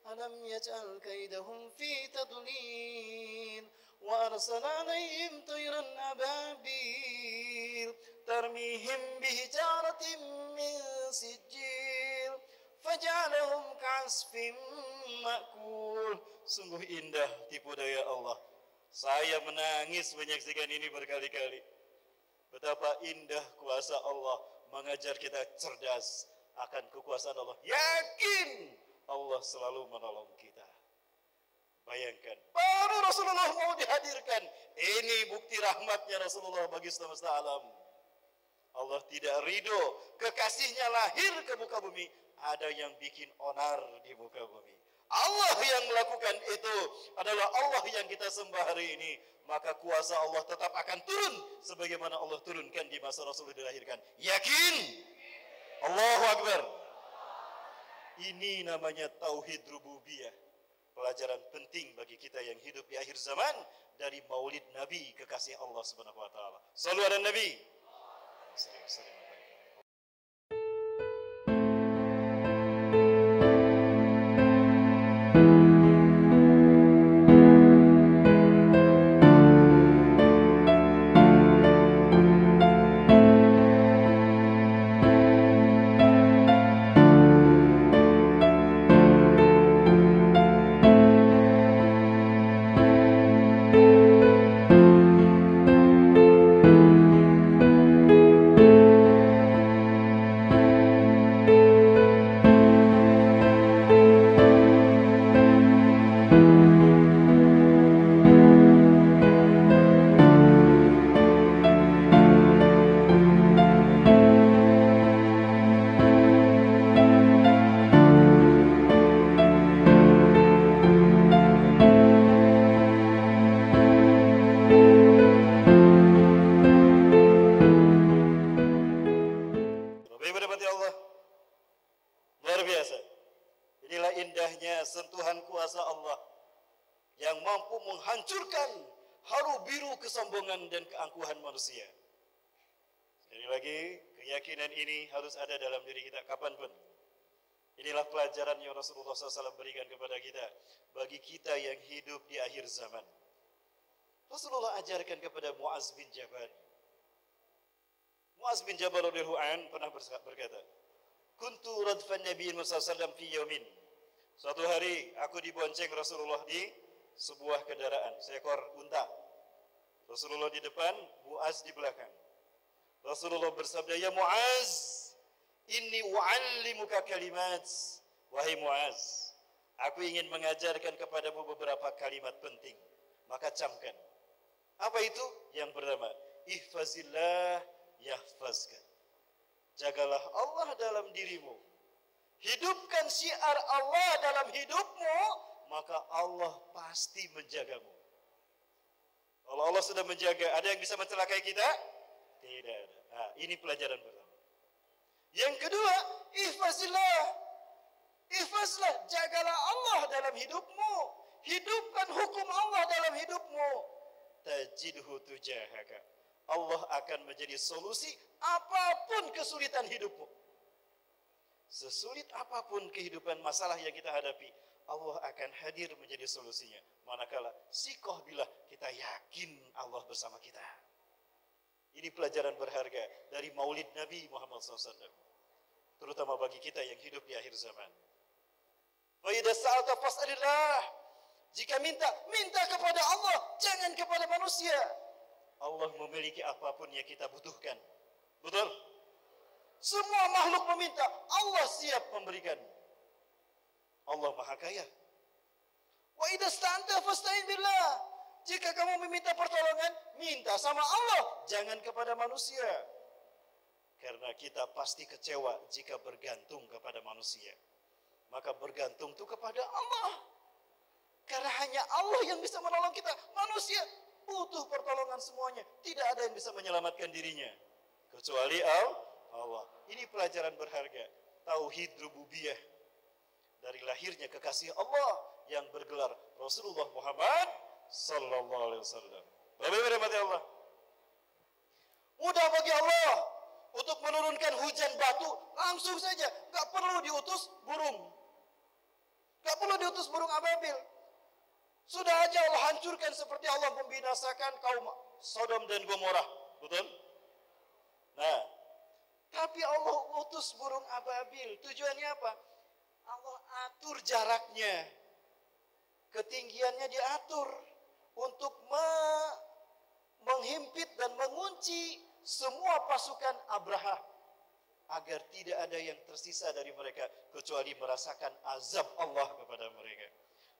ألم يجعل كيدهم في تضليل وأرسل عليهم طيرا أبابيل ترميهم بحجارة من سجيل فجعلهم كعصف مأكول. Sungguh indah tipu daya Allah. Saya menangis menyaksikan ini berkali-kali. Betapa indah kuasa Allah mengajar kita cerdas akan kekuasaan Allah. Yakin Allah selalu menolong kita. Bayangkan, baru Rasulullah mau dihadirkan. Ini bukti rahmatnya Rasulullah bagi semesta alam. Allah tidak ridho kekasihnya lahir ke muka bumi. Ada yang bikin onar di muka bumi. Allah yang melakukan itu adalah Allah yang kita sembah hari ini. Maka kuasa Allah tetap akan turun sebagaimana Allah turunkan di masa Rasulullah dilahirkan. Yakin? Allahu Akbar. Ini namanya tauhid rububiyah. Pelajaran penting bagi kita yang hidup di akhir zaman dari Maulid Nabi kekasih Allah Subhanahu wa taala. Shallu ala Nabi. Sering-sering. Sentuhan kuasa Allah yang mampu menghancurkan haru biru kesombongan dan keangkuhan manusia. Sekali lagi, keyakinan ini harus ada dalam diri kita kapanpun. Inilah pelajaran yang Rasulullah SAW berikan kepada kita, bagi kita yang hidup di akhir zaman. Rasulullah ajarkan kepada Muaz bin Jabal. Muaz bin Jabal radhiyallahu an pernah berkata, "Kuntu radfan Nabi sallallahu alaihi wasallam fi yaumin." Suatu hari aku dibonceng Rasulullah di sebuah kendaraan, seekor unta. Rasulullah di depan, Muaz di belakang. Rasulullah bersabda, "Ya Muaz, inni u'allimuka kalimat." Wahai Muaz, aku ingin mengajarkan kepadamu beberapa kalimat penting. Maka camkan. Apa itu? Yang pertama, ihfazillah yahfazka. Jagalah Allah dalam dirimu. Hidupkan syiar Allah dalam hidupmu, maka Allah pasti menjagamu. Kalau Allah sudah menjaga, ada yang bisa mencelakai kita? Tidak ada. Nah, ini pelajaran pertama. Yang kedua, ihfazillah. Ihfazlah, jagalah Allah dalam hidupmu. Hidupkan hukum Allah dalam hidupmu. Tajidhu tujahaka. Allah akan menjadi solusi apapun kesulitan hidupmu. Sesulit apapun kehidupan masalah yang kita hadapi, Allah akan hadir menjadi solusinya. Manakala sikoh bila kita yakin Allah bersama kita. Ini pelajaran berharga dari Maulid Nabi Muhammad SAW. Terutama bagi kita yang hidup di akhir zaman. Wa idza sa'alta fas'alillah. Jika minta kepada Allah, jangan kepada manusia. Allah memiliki apapun yang kita butuhkan. Betul? Semua makhluk meminta, Allah siap memberikan. Allah Maha Kaya. Wa idza sta'anta fasta'in billah. Jika kamu meminta pertolongan, minta sama Allah, jangan kepada manusia. Karena kita pasti kecewa jika bergantung kepada manusia. Maka bergantung itu kepada Allah. Karena hanya Allah yang bisa menolong kita. Manusia butuh pertolongan semuanya. Tidak ada yang bisa menyelamatkan dirinya. Kecuali Allah. Ini pelajaran berharga. Tauhid rububiyah. Dari lahirnya kekasih Allah yang bergelar Rasulullah Muhammad sallallahu alaihi wasallam. Bapak Ibu rahmati Allah. Mudah bagi Allah untuk menurunkan hujan batu langsung saja, enggak perlu diutus burung. Enggak perlu diutus burung ababil. Sudah aja Allah hancurkan seperti Allah membinasakan kaum Sodom dan Gomorrah. Betul? Nah, tapi Allah utus burung ababil. Tujuannya apa? Allah atur jaraknya. Ketinggiannya diatur untuk menghimpit dan mengunci semua pasukan Abraha agar tidak ada yang tersisa dari mereka kecuali merasakan azab Allah kepada mereka.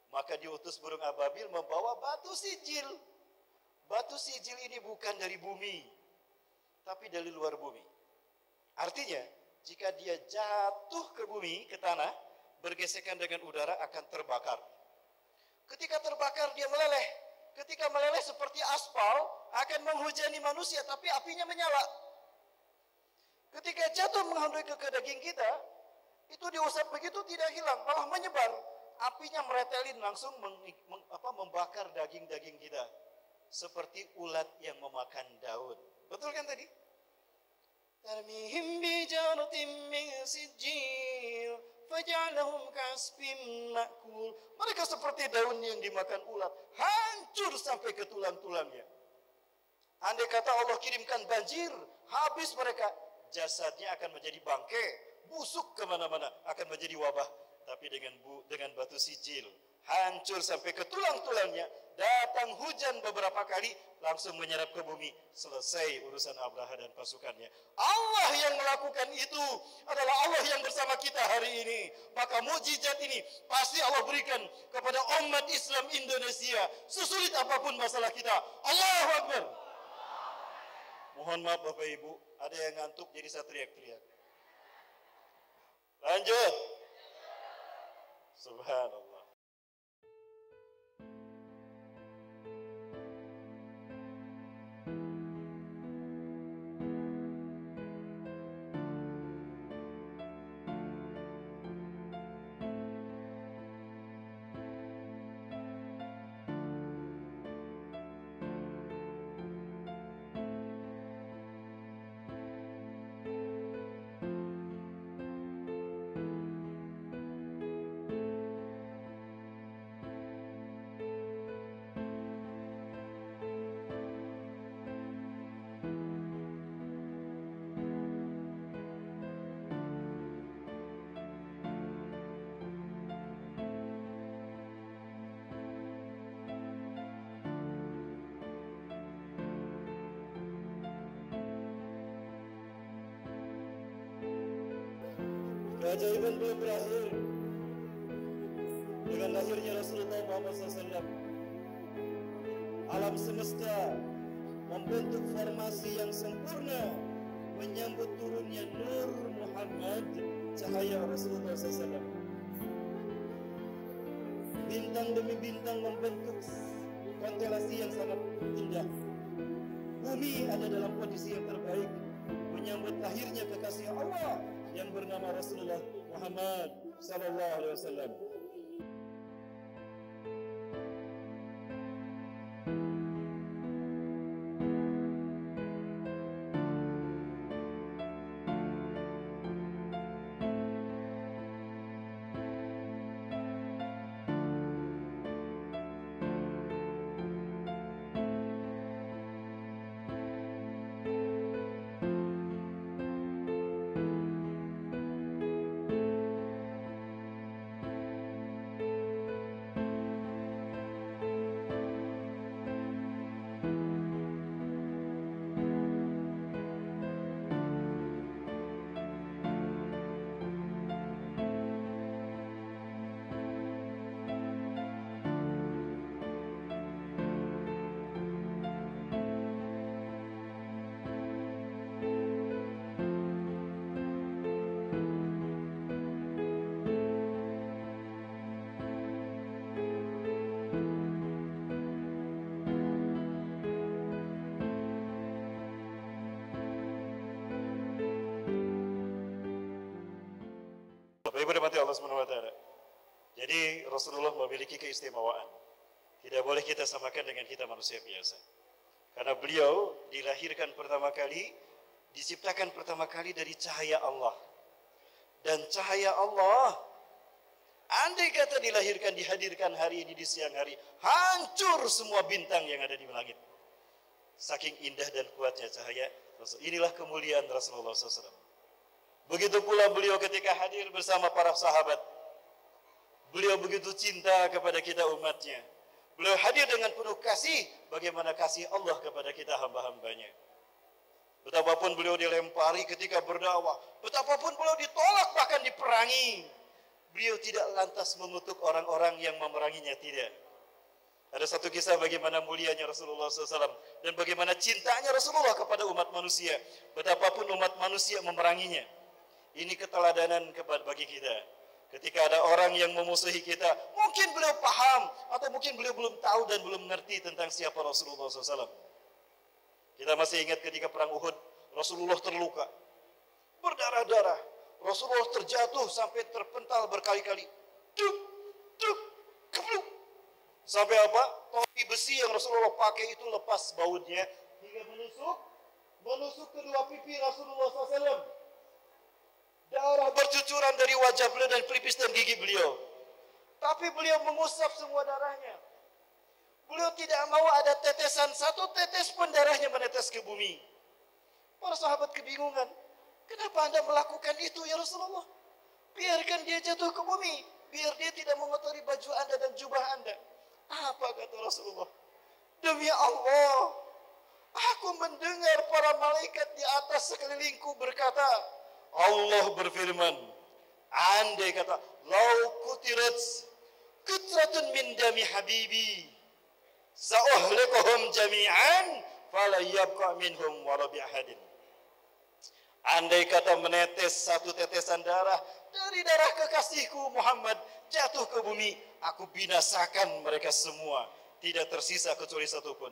Maka diutus burung ababil membawa batu sijil. Batu sijil ini bukan dari bumi, tapi dari luar bumi. Artinya, jika dia jatuh ke bumi, ke tanah, bergesekan dengan udara akan terbakar. Ketika terbakar dia meleleh. Ketika meleleh seperti aspal akan menghujani manusia, tapi apinya menyala. Ketika jatuh menghantui ke daging kita, itu diusap begitu tidak hilang, malah menyebar. Apinya meretelin langsung membakar daging-daging kita. Seperti ulat yang memakan daun. Betul kan tadi? Tarmihim bijaratin min sijil faj'alahum ka'asfin ma'kul. Mereka seperti daun yang dimakan ulat, hancur sampai ke tulang-tulangnya. Andai kata Allah kirimkan banjir, habis mereka, jasadnya akan menjadi bangkai, busuk kemana-mana, akan menjadi wabah. Tapi dengan batu sijil, hancur sampai ke tulang-tulangnya. Datang hujan beberapa kali, langsung menyerap ke bumi. Selesai urusan Abraha dan pasukannya. Allah yang melakukan itu adalah Allah yang bersama kita hari ini. Maka mukjizat ini pasti Allah berikan kepada umat Islam Indonesia. Sesulit apapun masalah kita. Allahu Akbar. Mohon maaf Bapak Ibu, ada yang ngantuk jadi saya teriak-teriak. Lanjut. Subhanallah. Keajaiban belum berakhir dengan lahirnya Rasulullah Muhammad SAW. Alam semesta membentuk formasi yang sempurna menyambut turunnya Nur Muhammad, cahaya Rasulullah SAW. Bintang demi bintang membentuk konstelasi yang sangat indah. Bumi ada dalam kondisi yang terbaik menyambut lahirnya kekasih Allah yang bernama Rasulullah Muhammad sallallahu alaihi wasallam. Bapak-ibu dirahmati Allah Subhanahu wa taala. Jadi Rasulullah memiliki keistimewaan. Tidak boleh kita samakan dengan kita manusia biasa. Karena beliau dilahirkan pertama kali, diciptakan pertama kali dari cahaya Allah. Dan cahaya Allah, andai kata dilahirkan, dihadirkan hari ini di siang hari, hancur semua bintang yang ada di langit. Saking indah dan kuatnya cahaya Rasul. Inilah kemuliaan Rasulullah SAW. Begitu pula beliau ketika hadir bersama para sahabat. Beliau begitu cinta kepada kita umatnya. Beliau hadir dengan penuh kasih, bagaimana kasih Allah kepada kita hamba-hambanya. Betapapun beliau dilempari ketika berdakwah, betapapun beliau ditolak bahkan diperangi, beliau tidak lantas mengutuk orang-orang yang memeranginya, tidak. Ada satu kisah bagaimana mulianya Rasulullah SAW dan bagaimana cintanya Rasulullah kepada umat manusia. Betapapun umat manusia memeranginya. Ini keteladanan bagi kita. Ketika ada orang yang memusuhi kita, mungkin beliau paham atau mungkin beliau belum tahu dan belum mengerti tentang siapa Rasulullah SAW. Kita masih ingat ketika perang Uhud, Rasulullah terluka, berdarah-darah. Rasulullah terjatuh sampai terpental berkali-kali. Duk, duk, kebluk. Sampai apa? Topi besi yang Rasulullah pakai itu lepas bautnya hingga menusuk kedua pipi Rasulullah SAW. Darah bercucuran dari wajah beliau dan pelipis dan gigi beliau. Tapi beliau mengusap semua darahnya. Beliau tidak mau ada tetesan, satu tetes pun darahnya menetes ke bumi. Para sahabat kebingungan. Kenapa Anda melakukan itu ya Rasulullah? Biarkan dia jatuh ke bumi. Biar dia tidak mengotori baju Anda dan jubah Anda. Apa kata Rasulullah? Demi Allah, aku mendengar para malaikat di atas sekelilingku berkata, Allah berfirman, andai kata, lau kutirat kutratun min dami habibi, sa'uhlikuhum jami'an, fala yabqa minhum walabi ahadin. Andai kata menetes satu tetesan darah dari darah kekasihku Muhammad jatuh ke bumi, aku binasakan mereka semua, tidak tersisa kecuali satu pun.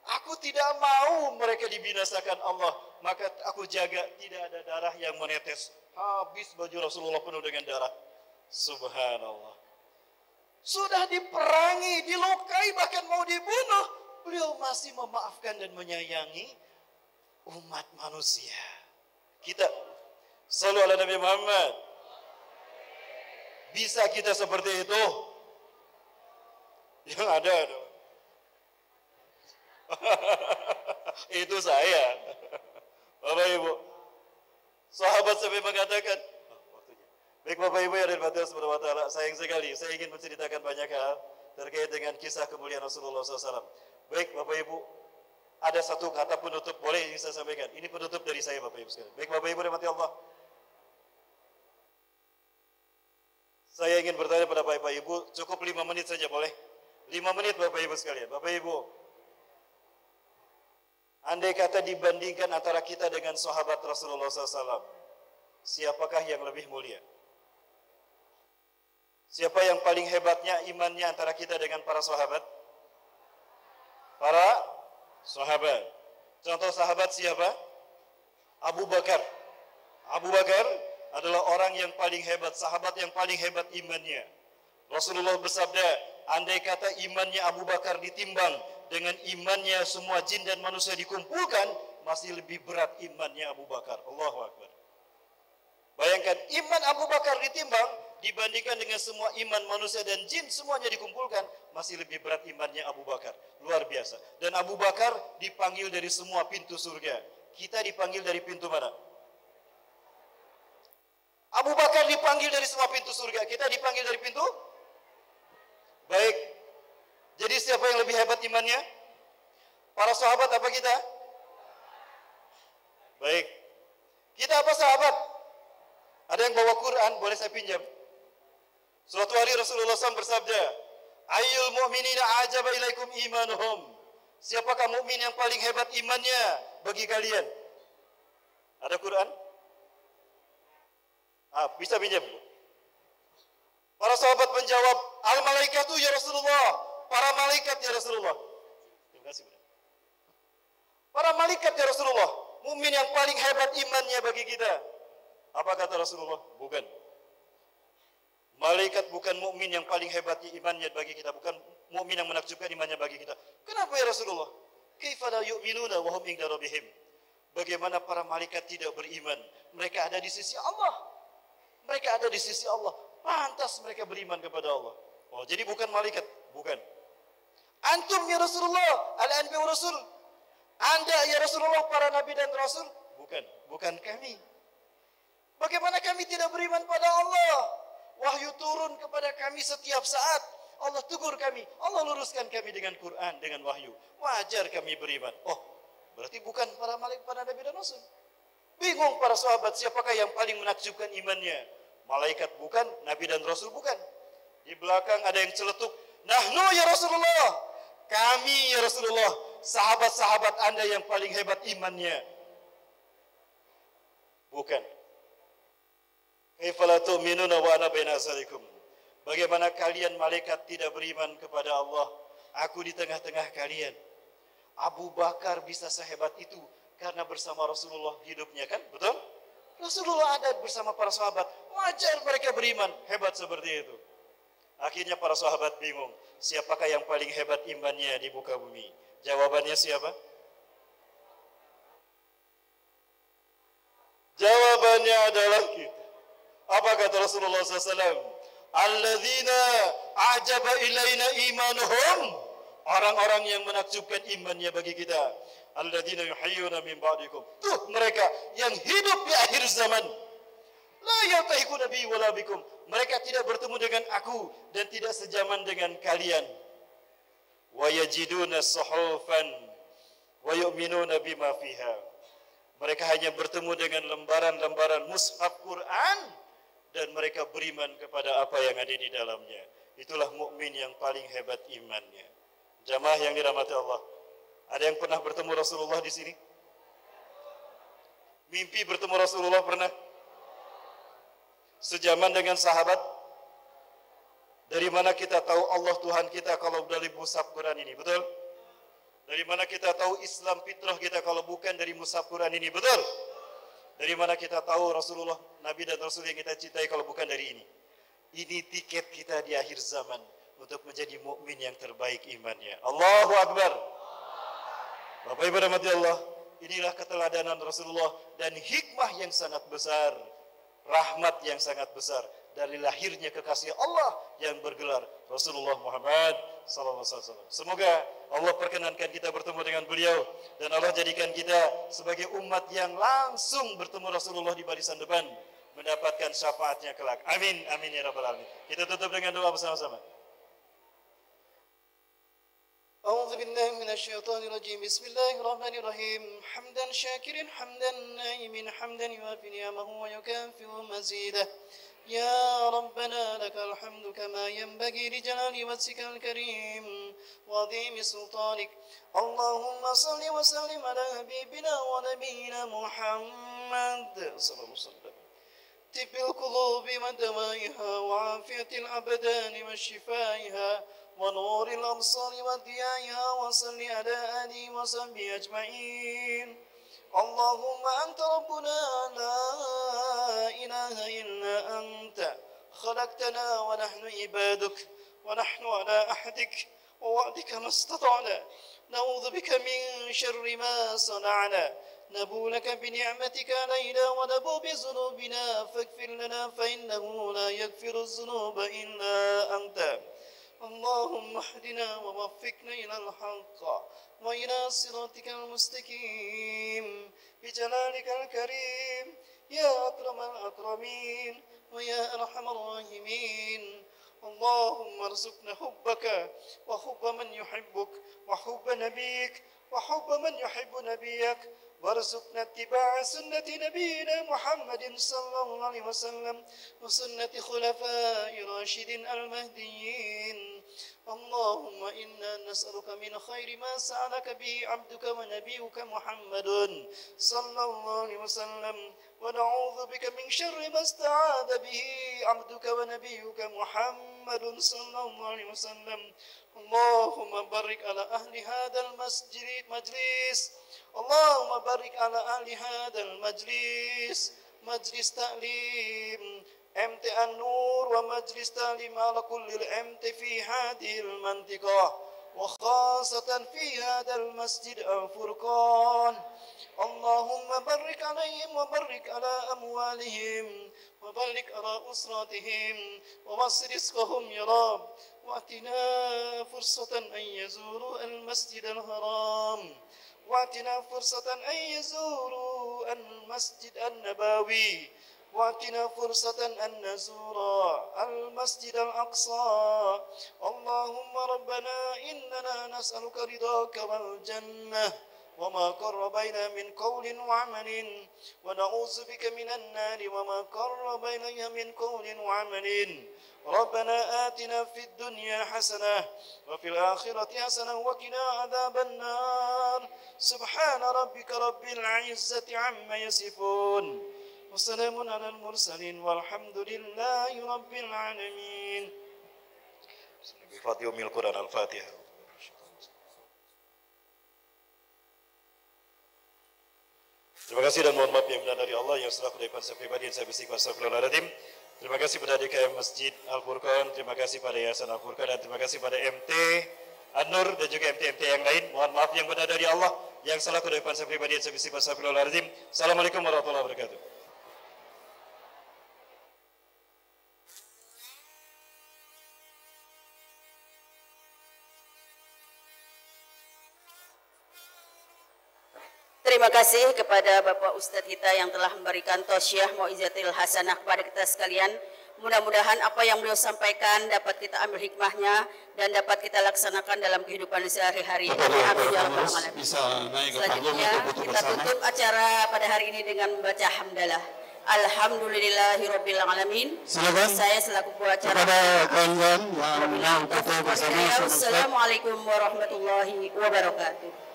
Aku tidak mau mereka dibinasakan Allah, maka aku jaga tidak ada darah yang menetes. Habis baju Rasulullah penuh dengan darah. Subhanallah. Sudah diperangi, dilukai, bahkan mau dibunuh, beliau masih memaafkan dan menyayangi umat manusia. Kita shallu ala Nabi Muhammad. Bisa kita seperti itu? Yang ada adalah itu saya. Bapak Ibu, sahabat sampai mengatakan, waktunya. Baik Bapak Ibu yang dirahmati Allah Subhanahu wa taala, sayang sekali saya ingin menceritakan banyak hal terkait dengan kisah kemuliaan Rasulullah SAW. Baik Bapak Ibu, ada satu kata penutup boleh yang saya sampaikan. Ini penutup dari saya Bapak Ibu sekalian. Baik Bapak Ibu dirahmati Allah. Saya ingin bertanya pada Bapak Ibu, cukup 5 menit saja boleh? 5 menit Bapak Ibu sekalian. Bapak Ibu, andai kata dibandingkan antara kita dengan sahabat Rasulullah SAW, siapakah yang lebih mulia? Siapa yang paling hebatnya imannya antara kita dengan para sahabat? Para sahabat. Contoh sahabat siapa? Abu Bakar. Abu Bakar adalah orang yang paling hebat, sahabat yang paling hebat imannya. Rasulullah bersabda, andai kata imannya Abu Bakar ditimbang dengan imannya semua jin dan manusia dikumpulkan, masih lebih berat imannya Abu Bakar. Allahu Akbar. Bayangkan, iman Abu Bakar ditimbang dibandingkan dengan semua iman manusia dan jin semuanya dikumpulkan, masih lebih berat imannya Abu Bakar. Luar biasa. Dan Abu Bakar dipanggil dari semua pintu surga. Kita dipanggil dari pintu mana? Abu Bakar dipanggil dari semua pintu surga. Kita dipanggil dari pintu? Baik. Jadi siapa yang lebih hebat imannya? Para sahabat apa kita? Baik. Kita apa sahabat? Ada yang bawa Quran, boleh saya pinjam. Suatu hari Rasulullah SAW bersabda, Ayyul mu'minina ajaba ilaikum imanuhum. Siapakah mukmin yang paling hebat imannya bagi kalian? Ada Quran? Bisa pinjam. Para sahabat menjawab, al-malaikatu ya Rasulullah. Para malaikat ya Rasulullah. Terima kasih. Para malaikat ya Rasulullah. Mukmin yang paling hebat imannya bagi kita. Apa kata Rasulullah? Bukan. Malaikat bukan mukmin yang paling hebat imannya bagi kita, bukan mukmin yang menakjubkan imannya bagi kita. Kenapa ya Rasulullah? Kaifa la yu'minuna wa hum 'inda rabbihim? Bagaimana para malaikat tidak beriman? Mereka ada di sisi Allah. Mereka ada di sisi Allah. Pantas mereka beriman kepada Allah. Oh, jadi bukan malaikat, bukan. Antum ya Rasulullah, al-anbiya wa rasul. Anda ya Rasulullah para nabi dan rasul? Bukan, bukan kami. Bagaimana kami tidak beriman pada Allah? Wahyu turun kepada kami setiap saat. Allah tegur kami, Allah luruskan kami dengan Quran, dengan wahyu. Wajar kami beriman. Oh, berarti bukan para malaikat, para nabi dan rasul. Bingung para sahabat, siapakah yang paling menakjubkan imannya? Malaikat bukan, nabi dan rasul bukan. Di belakang ada yang celetuk, nahnu ya Rasulullah, kami ya Rasulullah, sahabat-sahabat Anda yang paling hebat imannya. Bukan. Kaifa la tu'minuna wa ana baina azharikum? Bagaimana kalian malaikat tidak beriman kepada Allah? Aku di tengah-tengah kalian. Abu Bakar bisa sehebat itu karena bersama Rasulullah hidupnya, kan? Betul? Rasulullah ada bersama para sahabat. Wajar mereka beriman, hebat seperti itu. Akhirnya para sahabat bingung, siapakah yang paling hebat imannya di muka bumi? Jawabannya siapa? Jawabannya adalah kita. Apa kata Rasulullah SAW? Alladzina ajaba ilaina imanuhum. Orang-orang yang menakjubkan imannya bagi kita. Alladzina yuhayyuna min ba'dikum. Tuh mereka yang hidup di akhir zaman. La yaltahiqu nabi wala bikum. Mereka tidak bertemu dengan aku dan tidak sejaman dengan kalian. Wa yajiduna suhufan wa yu'minuna bima fiha. Mereka hanya bertemu dengan lembaran-lembaran mushaf Quran dan mereka beriman kepada apa yang ada di dalamnya. Itulah mukmin yang paling hebat imannya. Jamaah yang dirahmati Allah. Ada yang pernah bertemu Rasulullah di sini? Mimpi bertemu Rasulullah pernah? Sejaman dengan sahabat? Dari mana kita tahu Allah Tuhan kita kalau dari mushaf Quran ini? Betul? Dari mana kita tahu Islam fitrah kita kalau bukan dari mushaf Quran ini? Betul? Dari mana kita tahu Rasulullah, Nabi dan Rasul yang kita cintai kalau bukan dari ini? Ini tiket kita di akhir zaman untuk menjadi mukmin yang terbaik imannya. Allahu Akbar. Bapak Ibu rahmati Allah, inilah keteladanan Rasulullah dan hikmah yang sangat besar, rahmat yang sangat besar dari lahirnya kekasih Allah yang bergelar Rasulullah Muhammad SAW. Semoga Allah perkenankan kita bertemu dengan beliau dan Allah jadikan kita sebagai umat yang langsung bertemu Rasulullah di barisan depan mendapatkan syafaatnya kelak. Amin, amin ya rabbal alamin. Kita tutup dengan doa bersama-sama. أعوذ بالله من الشيطان الرجيم بسم الله الرحمن الرحيم حمدا شاكرا حمدا نائما حمدا يوافي نعمه ويكافئ مزيده يا ربنا لك الحمد كما ينبغي لجلال وجهك الكريم وعظيم سلطانك اللهم صل وسلم على حبيبنا ونبينا محمد صلى الله عليه وسلم طب القلوب ودوائها وعافية الأبدان وشفائها ونور الأبصار وضيائها وصل على آله وصحبه أجمعين اللهم أنت ربنا لا إله إلا أنت خلقتنا ونحن عبادك ونحن على أحدك ووعدك ما استطعنا نعوذ بك من شر ما صنعنا نبو لك بنعمتك علينا ونبو بذنوبنا فاغفر لنا فإنه لا يغفر الذنوب إلا أنت اللهم اهدنا ووفقنا إلى الحق وإلى صراطك المستقيم بجلالك الكريم يا أكرم الأكرمين ويا أرحم الراحمين اللهم ارزقنا حبك وحب من يحبك وحب نبيك وحب من يحب نبيك وارزقنا اتباع سنة نبينا محمد صلى الله عليه وسلم وسنة خلفاء راشدين المهديين اللهم إنا نسألك من خير ما سألك به عبدك ونبيك محمد صلى الله عليه وسلم ونعوذ بك من شر ما استعاذ به عبدك ونبيك محمد صلى الله عليه وسلم اللهم بارك على أهل هذا المجلس اللهم بارك على أهل هذا المجلس مجلس تعليم MT An-Nur ومجلس تعليم على كل الMT في هذه المنطقة وخاصة في هذا المسجد الفرقان اللهم بارك عليهم وبارك على أموالهم وبارك على أسراتهم ووسع رزقهم يا رب وأتنا فرصة أن يزوروا المسجد الحرام وأتنا فرصة أن يزوروا المسجد النبوي وأتنا فرصة أن نزور المسجد الأقصى اللهم ربنا إننا نسألك رضاك والجنة وما قرب إليها من قول وعمل ونعوذ بك من النار وما قرب إليها من قول وعمل ربنا آتنا في الدنيا حسنة وفي الآخرة حسنة وقنا عذاب النار سبحان ربك رب العزة عما يصفون وسلام على المرسلين والحمد لله رب العالمين. بفضل القرآن الفاتحة. Terima kasih dan mohon maaf yang benar dari Allah yang selaku dari saya pribadi dan saya bisikan astagfirullahaladzim. Terima kasih pada DKM Masjid Al-Furqan, terima kasih pada Yayasan Al-Furqan dan terima kasih pada MT An-Nur dan juga MT-MT yang lain. Mohon maaf yang benar dari Allah yang selaku dari saya pribadi dan saya bisikan astagfirullahaladzim. Assalamualaikum warahmatullahi wabarakatuh. Terima kasih kepada Bapak Ustadz kita yang telah memberikan tausiah Mau'izatil Hasanah kepada kita sekalian. Mudah-mudahan apa yang beliau sampaikan dapat kita ambil hikmahnya dan dapat kita laksanakan dalam kehidupan sehari-hari. Amin ya rabbal alamin. Selanjutnya kita tutup acara pada hari ini dengan membaca hamdalah. Alhamdulillahirabbil alamin. Saya selaku pengacara. Assalamualaikum warahmatullahi wabarakatuh.